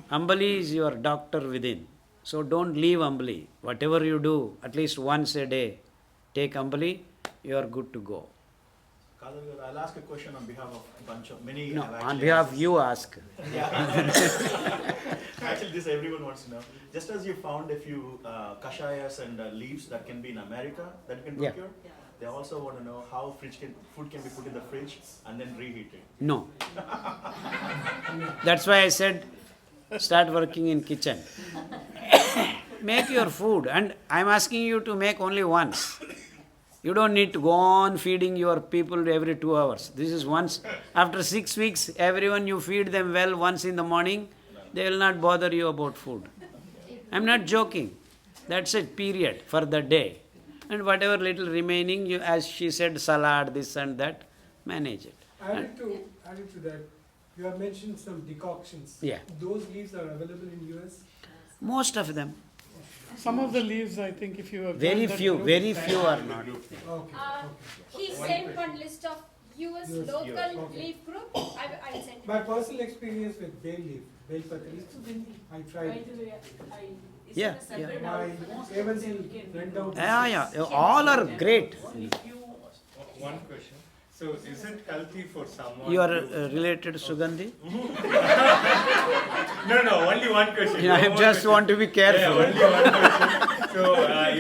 Ambali is your doctor within. So don't leave Ambali. Whatever you do, at least once a day, take Ambali, you are good to go. Khader, I'll ask a question on behalf of a bunch of many. No, have on actually behalf asked you ask. Actually, this everyone wants to know. Just as you found a few kashayas and leaves that can be in America that you can Yeah. procure, they also want to know how food can be put in the fridge and then reheated. No. That's why I said start working in kitchen. Make your food, and I'm asking you to make only once. You don't need to go on feeding your people every 2 hours. This is once. After 6 weeks, everyone you feed them well once in the morning, they will not bother you about food. I'm not joking. That's it, period, for the day. And whatever little remaining, you, as she said, salad, this and that, manage it. Added to that, you have mentioned some decoctions. Yeah. Those leaves are available in US. Most of them. Some of the leaves, I think, if you have Very done that few, group- very few are not. Okay. He sent one list of US local leaf group. I will send it. My personal experience with bay leaf, bay patri, I By tried. the way, Is Yeah, it a separate My outfit? A1C went down. Yeah, all are great. One question. So is it healthy for someone? You are to- related to Sugandhi? No, only one question. I No more just question. want to be careful. Yeah, only one question. So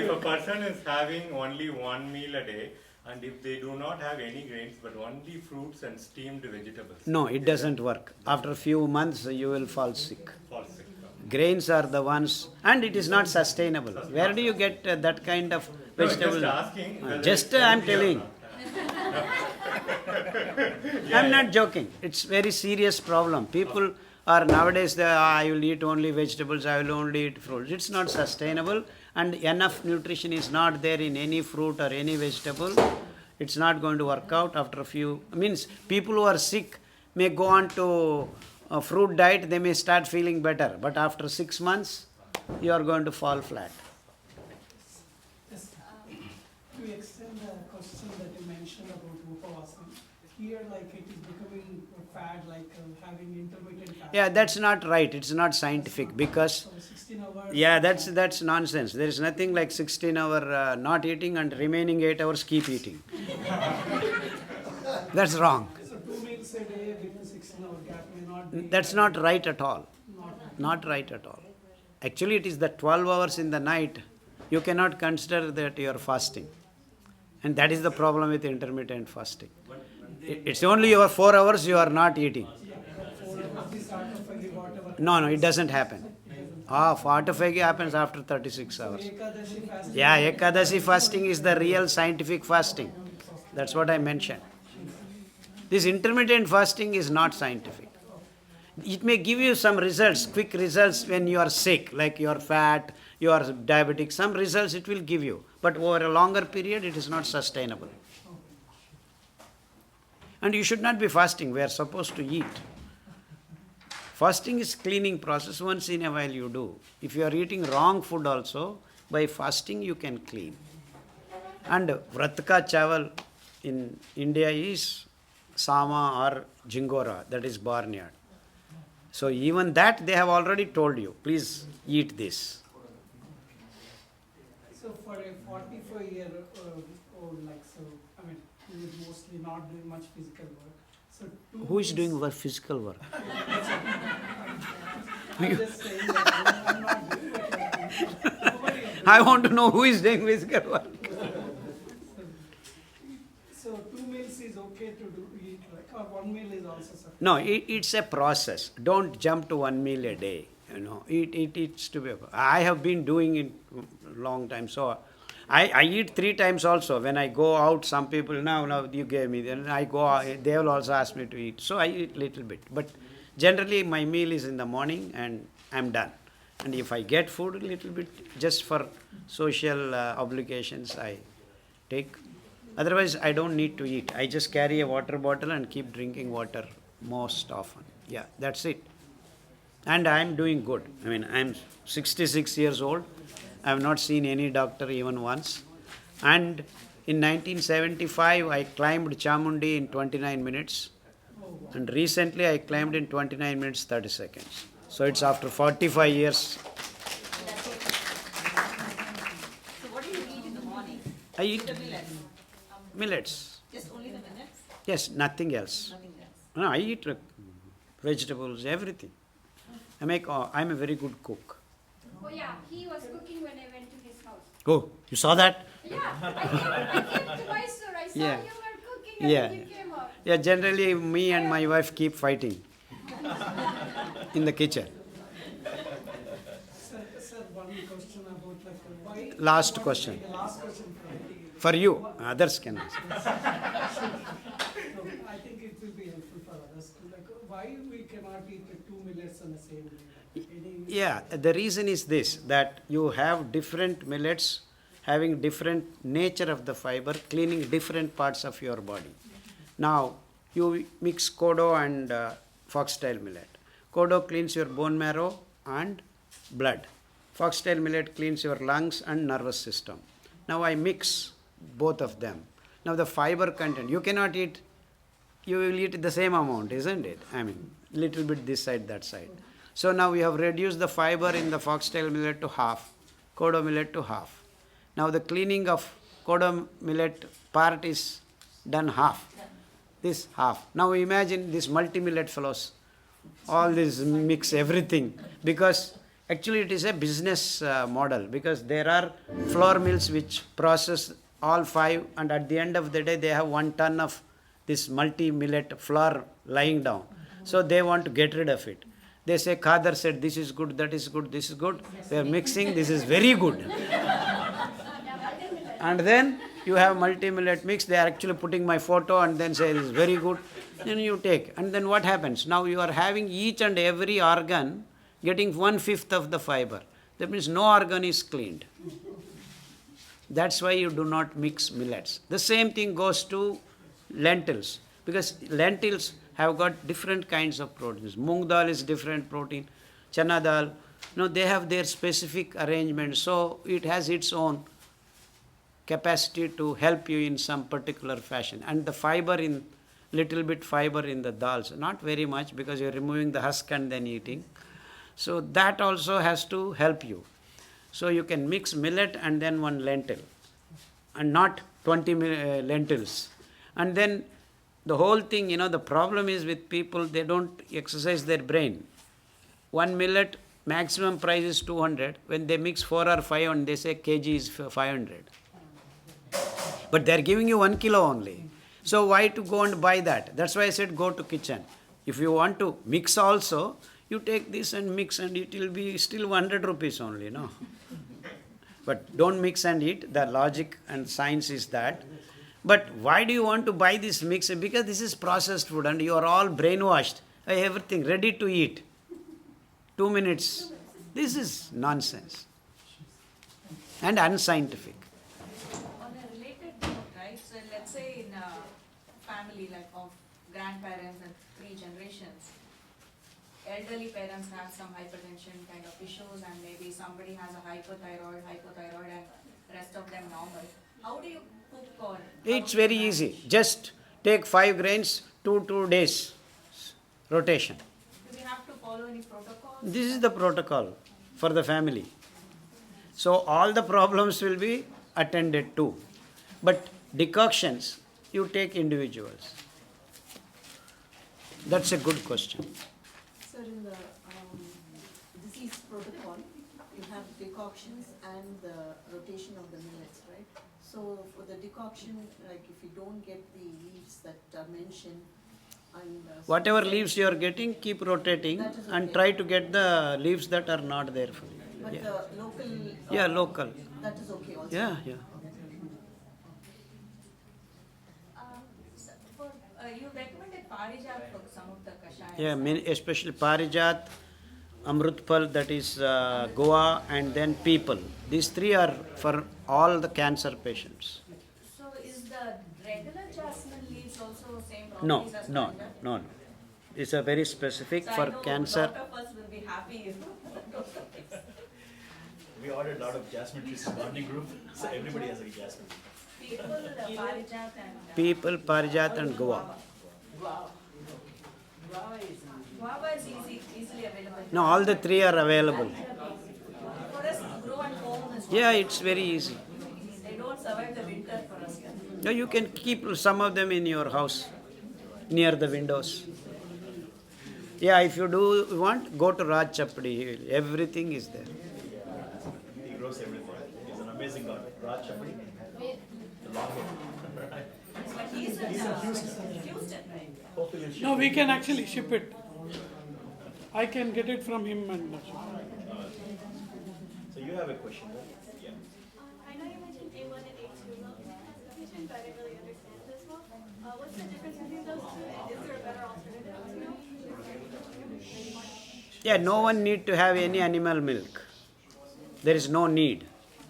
if a person is having only one meal a day, and if they do not have any grains but only fruits and steamed vegetables, No, it doesn't work. After a few months, you will fall sick. fall sick. Grains are the ones, and it is not sustainable. Where do you get that kind of No, vegetable? just asking. whether Just it's I'm healthy or telling. not. I'm not joking. It's very serious problem. People are nowadays, I will eat only vegetables, I will only eat fruits. It's not sustainable, and enough nutrition is not there in any fruit or any vegetable. It's not going to work out after a few, means people who are sick may go on to a fruit diet, they may start feeling better, but after 6 months, you are going to fall flat. Yes. To extend the question that you mentioned about Upavasam, hear like it is becoming a fad, like having intermittent fasting. Yeah, that's not right. It's not scientific because, So 16 hours. yeah, that's nonsense. There is nothing like 16-hour not eating and remaining 8 hours keep eating. That's wrong. So 2 meals a day with a 16-hour gap may not be. That's not right at all. Not Not right at all. Actually, it is the 12 hours in the night. You cannot consider that you are fasting. And that is the problem with intermittent fasting. It's only your 4 hours you are not eating. 4 hours the sarcophagy, whatever. No, it doesn't happen. Autophagy happens after 36 hours. Ekadashi fasting. Yeah, Ekadashi fasting is the real scientific fasting. That's what I mentioned. This intermittent fasting is not scientific. It may give you some results, quick results when you are sick, like you are fat, you are diabetic. Some results it will give you. But over a longer period, it is not sustainable. And you should not be fasting. We are supposed to eat. Fasting is cleaning process. Once in a while you do. If you are eating wrong food also, by fasting you can clean. And Vratka Chaval in India is Sama or Jingora, that is barnyard. So even that they have already told you, please eat this. So for a 44-year-old, like, so, I mean, who is mostly not doing much physical work. So Who is doing physical work? I'm just saying that I'm not doing it. I want to know who is doing physical work. So 2 meals is okay to eat, like, or 1 meal is also sufficient. No, it's a process. Don't jump to 1 meal a day. It's to be. I have been doing it long time. So I eat 3 times also. When I go out, some people now you gave me. Then I go out, they will also ask me to eat. So I eat little bit. But generally my meal is in the morning and I'm done. And if I get food a little bit, just for social obligations, I take. Otherwise, I don't need to eat. I just carry a water bottle and keep drinking water most often. Yeah, that's it. And I'm doing good. I mean, I'm 66 years old. I have not seen any doctor even once. And in 1975, I climbed Chamundi in 29 minutes. And recently, I climbed in 29 minutes, 30 seconds. So it's after 45 years. So what do you eat in the morning? I eat The millets. millets. Just only the millets? Yes, nothing else. Nothing else. No, I eat vegetables, everything. I'm a very good cook. Oh yeah, he was cooking when I went to his house. Oh, you saw that? Yeah, I came to Mysore. I saw Yeah. you were cooking and Yeah. you came up. Yeah, generally me and my wife keep fighting in the kitchen. Sir, one question about like why. Last question. The last question For you, others can ask. I think it will be helpful for others too. Like why we cannot eat the 2 millets on the same day? Yeah, the reason is this, that you have different millets having different nature of the fiber, cleaning different parts of your body. Now, you mix kodo and foxtail millet. Kodo cleans your bone marrow and blood. Foxtail millet cleans your lungs and nervous system. Now I mix both of them. Now the fiber content, you cannot eat, you will eat the same amount, isn't it? I mean, little bit this side, that side. So now we have reduced the fiber in the foxtail millet to half, kodo millet to half. Now the cleaning of kodo millet part is done half, this half. Now imagine these multi-millet fellows, all this mix everything, because actually it is a business model, because there are flour mills which process all 5 and at the end of the day they have 1 ton of this multi-millet flour lying down. So they want to get rid of it. They say, Khader said, this is good, that is good, this is good. They are mixing, this is very good. And then you have multi-millet mix, they are actually putting my photo and then say, this is very good. Then you take. And then what happens? Now you are having each and every organ getting 1/5 of the fiber. That means no organ is cleaned. That's why you do not mix millets. The same thing goes to lentils, because lentils have got different kinds of proteins. Moong dal is different protein, chana dal, they have their specific arrangement, so it has its own capacity to help you in some particular fashion. And the fiber in little bit fiber in the dals, not very much because you're removing the husk and then eating. So that also has to help you. So you can mix millet and then one lentil, and not 20 lentils. And then the whole thing, the problem is with people, they don't exercise their brain. One millet maximum price is 200. When they mix 4 or 5 and they say kg is 500. But they are giving you 1 kilo only. So why to go and buy that? That's why I said go to kitchen. If you want to mix also, you take this and mix, and it will be still 100 rupees only, no? But don't mix and eat. The logic and science is that. But why do you want to buy this mix? Because this is processed food and you are all brainwashed. Everything ready to eat. 2 minutes. This is nonsense and unscientific. On a related note, right? So let's say in a family like of grandparents and 3 generations, elderly parents have some hypertension kind of issues, and maybe somebody has a hypothyroid, and rest of them normal. How do you cook or? It's very easy. Just take 5 grains, 2 days rotation. Do we have to follow any protocols? This is the protocol for the family. So all the problems will be attended to. But decoctions, you take individuals. That's a good question. Sir, in the disease protocol, you have decoctions and the rotation of the millets, right? So for the decoction, like if you don't get the leaves that are mentioned, and Whatever leaves you are getting, keep rotating and okay. try to get the leaves that are not there for you. but Yeah, the local, yeah, local. that is okay also. Yeah, yeah. You recommended parijat for some of the kashayas. Yeah, especially Parijat, Amrutpal, that is Goa, and then people. These 3 are for all the cancer patients. So is the regular jasmine leaves also same No, properties as no, parijat? no. It's a very specific So for I know cancer. a lot of us will be happy if We ordered a lot of jasmine trees in the gardening group, so everybody has a jasmine. people parijat and People, Parijat, and Goa. guava is easily available. No, all the 3 are available. For us to grow at home is Yeah, it's very easy. they don't survive the winter for us here. No, you can keep some of them in your house, near the windows. Yeah, if you want, go to Raj Chapdi. Everything is there. He grows everything. He's an amazing God. Raj Chapadi, the long hair. But he's in Houston, right? Hopefully he'll ship No, we can actually ship it. I can get it from him and So you have a question, right? Yeah. I know you mentioned A1 and A2 levels as a patient, but I didn't really understand this well. What's the difference between those two, and is there a better alternative to? Yeah, no one need to have any animal milk. There is no need.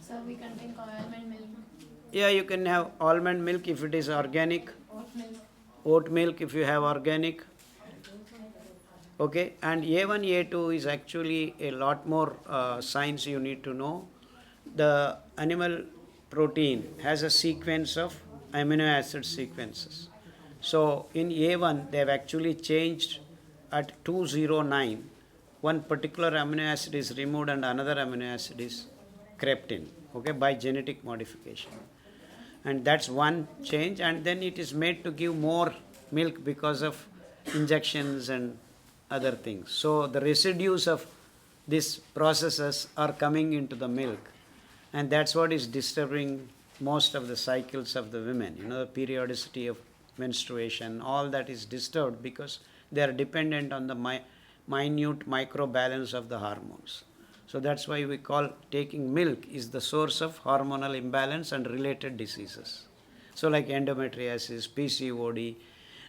So we can drink almond milk, Yeah, you can have almond milk if it is organic, oat milk. oat milk if you have organic. Okay, and A1, A2 is actually a lot more science you need to know. The animal protein has a sequence of amino acid sequences. So in A1, they have actually changed at 209. One particular amino acid is removed and another amino acid is crept in, okay, by genetic modification. And that's one change, and then it is made to give more milk because of injections and other things. So the residues of these processes are coming into the milk, and that's what is disturbing most of the cycles of the women. The periodicity of menstruation, all that is disturbed because they are dependent on the minute micro balance of the hormones. So that's why we call taking milk is the source of hormonal imbalance and related diseases. So like endometriosis, PCOD,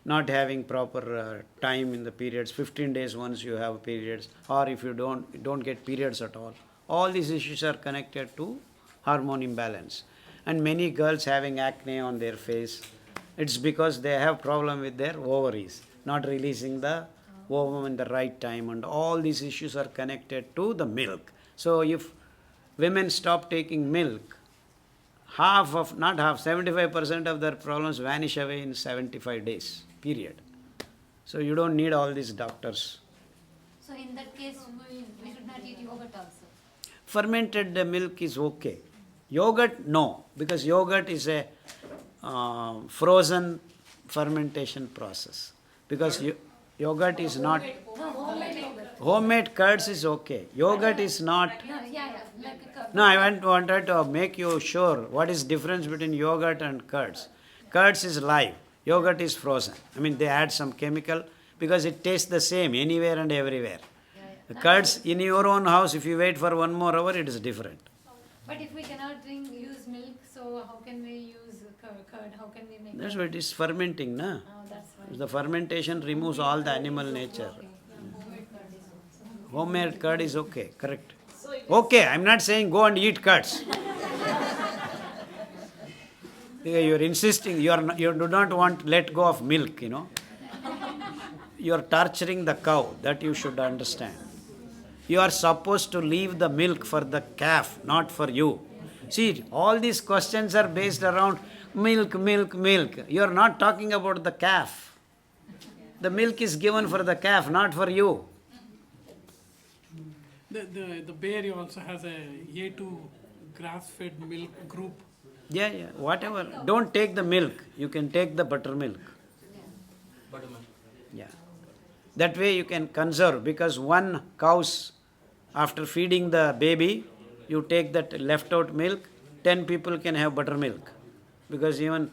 not having proper time in the periods, 15 days once you have periods, or if you don't get periods at all these issues are connected to hormone imbalance. And many girls having acne on their face, it's because they have problem with their ovaries, not releasing the ovum in the right time, and all these issues are connected to the milk. So if women stop taking milk, not half, 75% of their problems vanish away in 75 days, period. So you don't need all these doctors. So in that case, we should not eat yogurt also. Fermented milk is okay. Yogurt, no, because yogurt is a frozen fermentation process. Because yogurt is not... Homemade curds is okay. Yogurt is not... No, I wanted to make you sure what is difference between yogurt and curds. Curds is live. Yogurt is frozen. I mean, they add some chemical because it tastes the same anywhere and everywhere. The curds in your own house, if you wait for 1 more hour, it is different. But if we cannot use milk, so how can we use curd? How can we make? That's why it is fermenting, na? Oh, that's why. The fermentation removes all the animal nature. Homemade curd is okay, correct. Okay, I'm not saying go and eat curds. You're insisting, you do not want to let go of milk, You're torturing the cow, that you should understand. You are supposed to leave the milk for the calf, not for you. See, all these questions are based around milk, milk, milk. You are not talking about the calf. The milk is given for the calf, not for you. The dairy also has a A2 grass-fed milk group. Yeah, whatever. Don't take the milk. You can take the buttermilk. Buttermilk. Yeah. That way you can conserve, because one cow's, after feeding the baby, you take that left out milk, 10 people can have buttermilk. Because even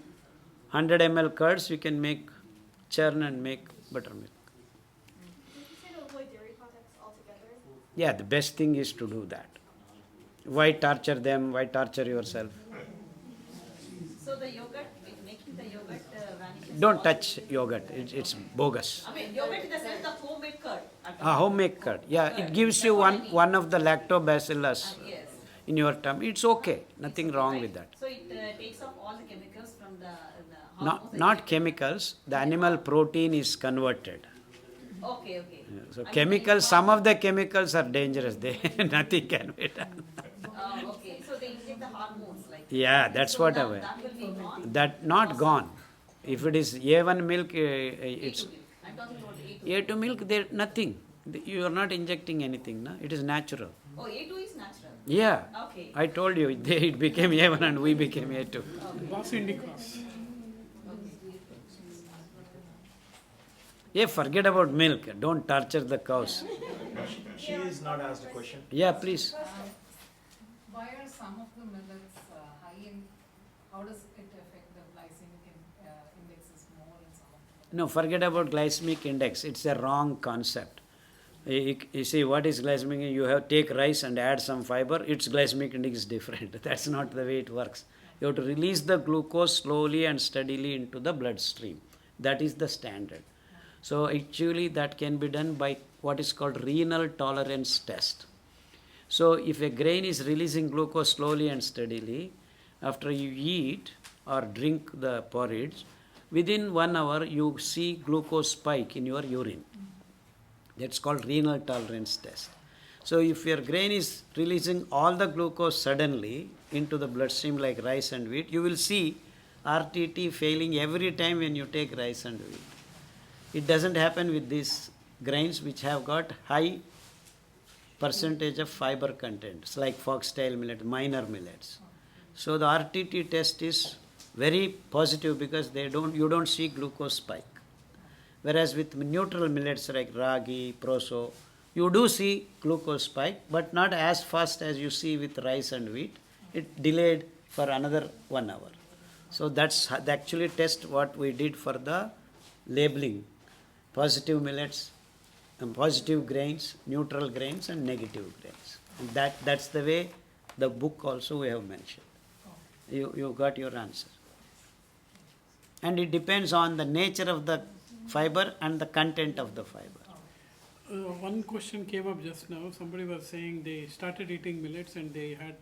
100 ml curds, you can make churn and make buttermilk. Did you say to avoid dairy products altogether? Yeah, the best thing is to do that. Why torture them? Why torture yourself? So the yogurt, making the yogurt vanishes. Don't touch yogurt. It's bogus. I mean, yogurt in the sense the homemade curd. Homemade curd. Yeah, it gives you one of the lactobacillus Yes. in your tummy. It's okay. Nothing wrong with that. So it takes off all the chemicals from the hormones. Not chemicals. The animal protein is converted. Okay. So chemicals, some of the chemicals are dangerous. Nothing can be done. Okay. So they inject the hormones like. Yeah, that's So what that I mean. will be gone. That not gone. If it is A1 milk, it's I'm talking about A2. A2 milk. There nothing. You are not injecting anything. No? It is natural. Oh, A2 is natural. Yeah. Okay. I told you, it became A1 and we became A2. Boss Indicross. Yeah, forget about milk. Don't torture the cows. She is not asked a question. Yeah, please. Why are some of the millets high in, how does it affect the glycemic indexes more in some of them? No, forget about glycemic index. It's a wrong concept. You see, what is glycemic? You have take rice and add some fiber. Its glycemic index is different. That's not the way it works. You have to release the glucose slowly and steadily into the bloodstream. That is the standard. So actually that can be done by what is called renal tolerance test. So if a grain is releasing glucose slowly and steadily, after you eat or drink the porridge, within 1 hour you see glucose spike in your urine. That's called renal tolerance test. So if your grain is releasing all the glucose suddenly into the bloodstream like rice and wheat, you will see RTT failing every time when you take rice and wheat. It doesn't happen with these grains which have got high percentage of fiber content. It's like foxtail millet, minor millets. So the RTT test is very positive because you don't see glucose spike. Whereas with neutral millets like ragi, proso, you do see glucose spike, but not as fast as you see with rice and wheat. It delayed for another 1 hour. So that's the actually test what we did for the labeling. Positive millets, positive grains, neutral grains and negative grains. And that's the way the book also we have mentioned. You got your answer. And it depends on the nature of the fiber and the content of the fiber. One question came up just now. Somebody was saying they started eating millets and they had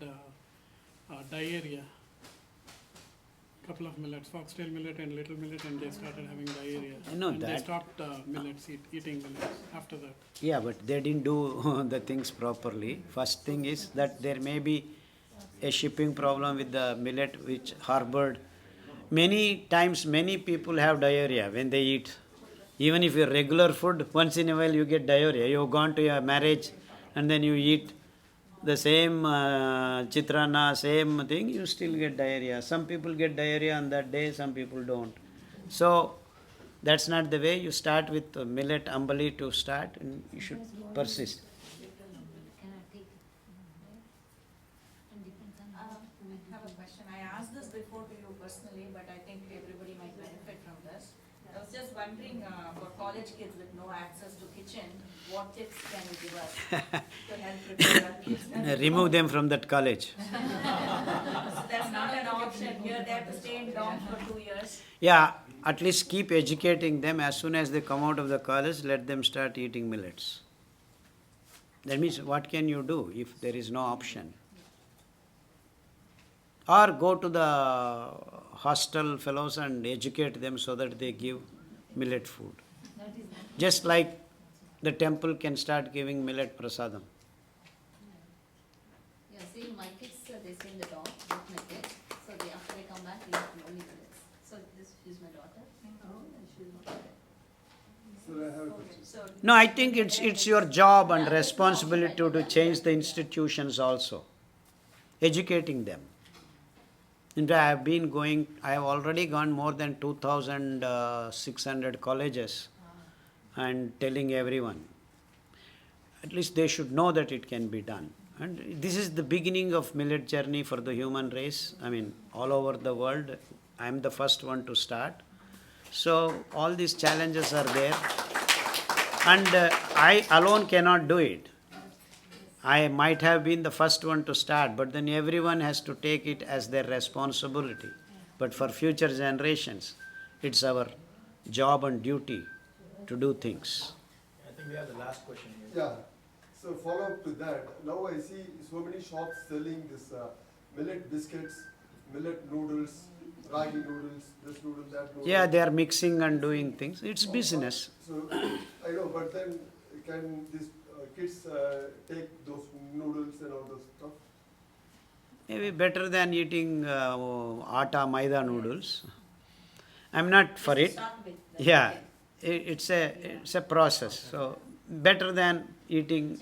diarrhea. Couple of millets, foxtail millet and little millet, and they started having diarrhea. I know and that. They stopped eating millets after that. Yeah, but they didn't do the things properly. First thing is that there may be a shipping problem with the millet which harbored. Many times, many people have diarrhea when they eat. Even if you're regular food, once in a while you get diarrhea. You've gone to a marriage and then you eat the same chitrana, same thing, you still get diarrhea. Some people get diarrhea on that day, some people don't. So, that's not the way. You start with millet ambali to start, and you should persist. I have a question. I asked this before to you personally, but I think everybody might benefit from this. I was just wondering, for college kids with no access to kitchen, what tips can you give us to help prepare our kids? Remove them from that college. So that's not an option. Here they have to stay in dorm for 2 years. Yeah, at least keep educating them. As soon as they come out of the college, let them start eating millets. That means, what can you do if there is no option? Or go to the hostel fellows and educate them so that they give millet food. Just like the temple can start giving millet prasadam. Yeah, see, my kids, they stay in the dorm with my kids. So after they come back, we have only millets. So she's my daughter. And she's not there. So I have a question. No, I think it's your job and responsibility to change the institutions also. Educating them. In fact, I have already gone more than 2,600 colleges and telling everyone. At least they should know that it can be done. And this is the beginning of millet journey for the human race. I mean, all over the world, I am the first one to start. So, all these challenges are there. And I alone cannot do it. I might have been the first one to start, but then everyone has to take it as their responsibility. But for future generations, it's our job and duty to do things. I think we have the last question here. Yeah. So follow up to that. Now I see so many shops selling this millet biscuits, millet noodles, ragi noodles, this noodle, that noodle. Yeah, they are mixing and doing things. It's business. So I know, but then can these kids take those noodles and all those stuff? Maybe better than eating atta maida noodles. I'm not for it. Yeah, it's a process. So better than eating.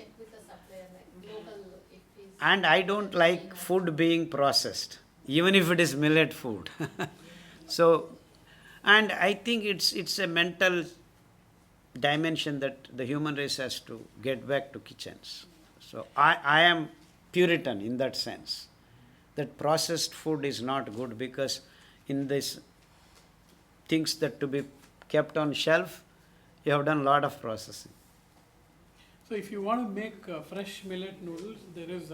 And I don't like food being processed, even if it is millet food. So, and I think it's a mental dimension that the human race has to get back to kitchens. So I am Puritan in that sense, that processed food is not good, because in this things that to be kept on shelf, you have done a lot of processing. So if you want to make fresh millet noodles, there is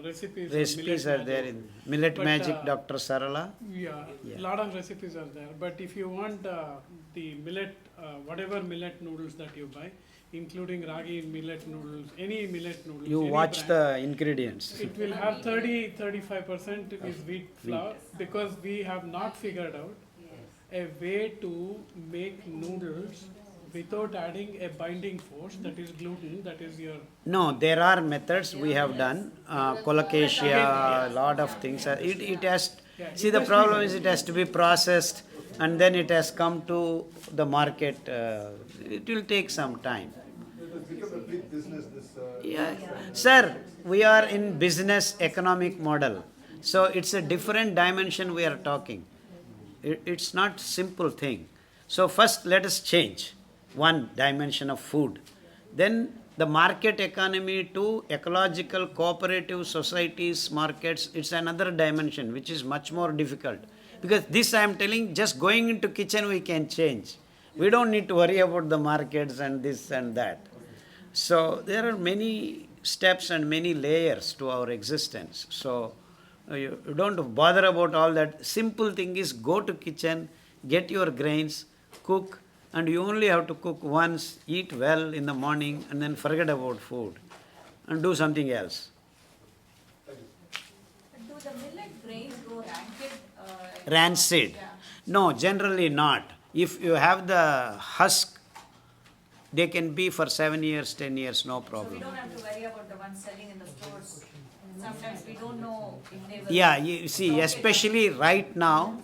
recipes. Recipes are there in Millet Magic, Dr. Sarala. Yeah, lot of recipes are there. But if you want the millet, whatever millet noodles that you buy, including ragi millet noodles, any millet noodles. You any watch brand, the ingredients. It will have 30-35% is wheat flour, because we have not figured out a way to make noodles without adding a binding force, that is gluten, that is your... No, there are methods we have done, colocasia, a lot of things. It has, see, the problem is it has to be processed and then it has come to the market. It will take some time. It has become a big business, Yeah. Sir, we are in business economic model. So it's a different dimension we are talking. It's not simple thing. So first let us change one dimension of food. Then the market economy to ecological cooperative societies, markets, it's another dimension which is much more difficult. Because this I am telling, just going into kitchen we can change. We don't need to worry about the markets and this and that. So there are many steps and many layers to our existence. So you don't bother about all that. Simple thing is go to kitchen, get your grains, cook, and you only have to cook once, eat well in the morning, and then forget about food and do something else. Do the millet grains go rancid? Rancid? Yeah. No, generally not. If you have the husk, they can be for 7 years, 10 years, no So we problem. don't have to worry about the ones selling in the stores. sometimes we don't know if they will. Yeah, you see, especially right now,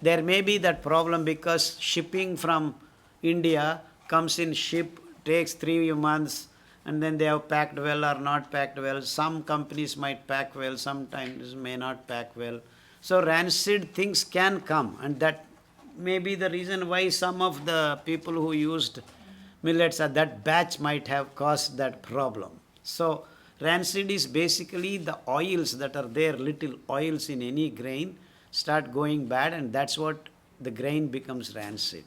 there may be that problem because shipping from India comes in ship, takes 3 months, and then they have packed well or not packed well. Some companies might pack well, sometimes may not pack well. So rancid things can come, and that may be the reason why some of the people who used millets at that batch might have caused that problem. So rancid is basically the oils that are there, little oils in any grain start going bad, and that's what the grain becomes rancid.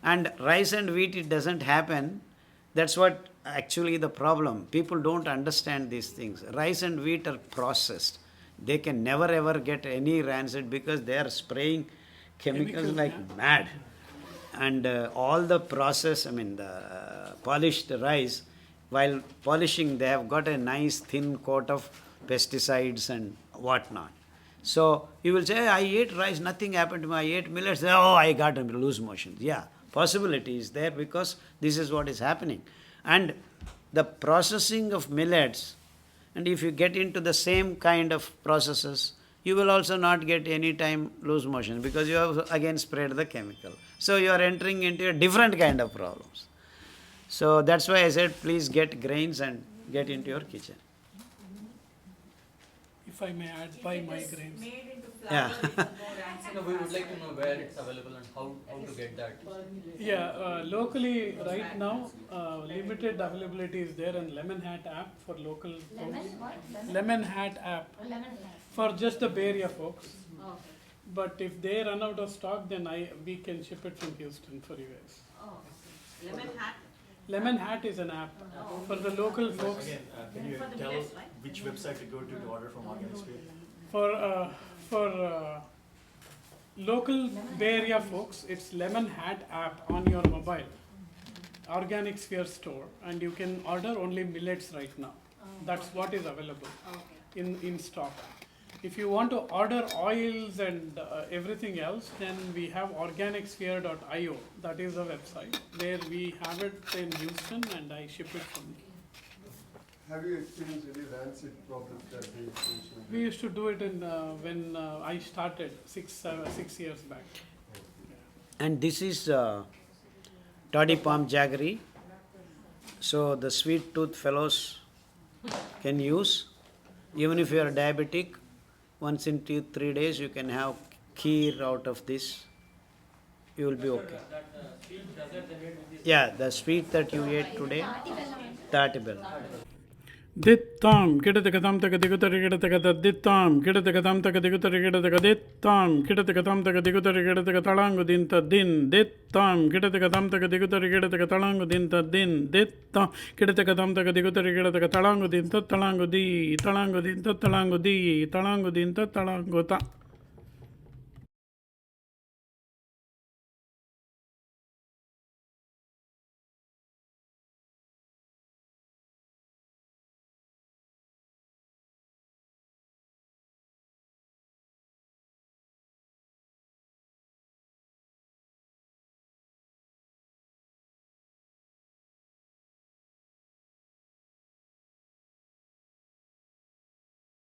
And rice and wheat, it doesn't happen. That's what actually the problem. People don't understand these things. Rice and wheat are processed. They can never ever get any rancid because they are spraying chemicals like mad. And all the process, the polished rice, while polishing, they have got a nice thin coat of pesticides and whatnot. So you will say, hey, I ate rice, nothing happened to me. I ate millets, oh, I got loose motions. Yeah, possibility is there because this is what is happening. And the processing of millets, and if you get into the same kind of processes, you will also not get any time loose motion because you have again sprayed the chemical. So you are entering into a different kind of problems. So that's why I said, please get grains and get into your kitchen. If I may add, buy my grains. Yeah. No, we would like to know where it's available and how to get that. Yeah, locally right now, limited availability is there in Lemon Hat app for local folks. Lemon Hat app for just the Bay Area folks. Oh, But if they run out of stock, then we can ship it from Houston for you guys. Lemon hat. Lemon Hat is an app for the local folks. Again, can you tell which website to go to order from Organic Sphere? For local Bay Area folks, it's Lemon Hat app on your mobile, Organic Sphere store, and you can order only millets right now. That's what is available in stock. If you want to order oils and everything else, then we have organicsphere.io. That is the website. There we have it in Houston, and I ship it from there. Have you experienced any rancid problems that they mentioned? We used to do it in when I started 6 years back. And this is toddy palm jaggery. So the sweet tooth fellows can use. Even if you are diabetic, once in 3 days you can have kheer out of this. You will be okay. Yeah, the sweet that you ate today, Tatibel. Dittam, Kidatakatam Takadikutari Kidatakatadittam, Kidatakatam Takadikutari Kidatakadittam, Kidatakatam Takadikutari Kidatakatalangu din, Dittam, Kidatakatam Takadikutari Kidatakatalangu din, Dittam, Kidatakatam Takadikutari Kidatakatalangu din, Talangu di, Talangu din, Talangu di, Talangu din, Talangu ta.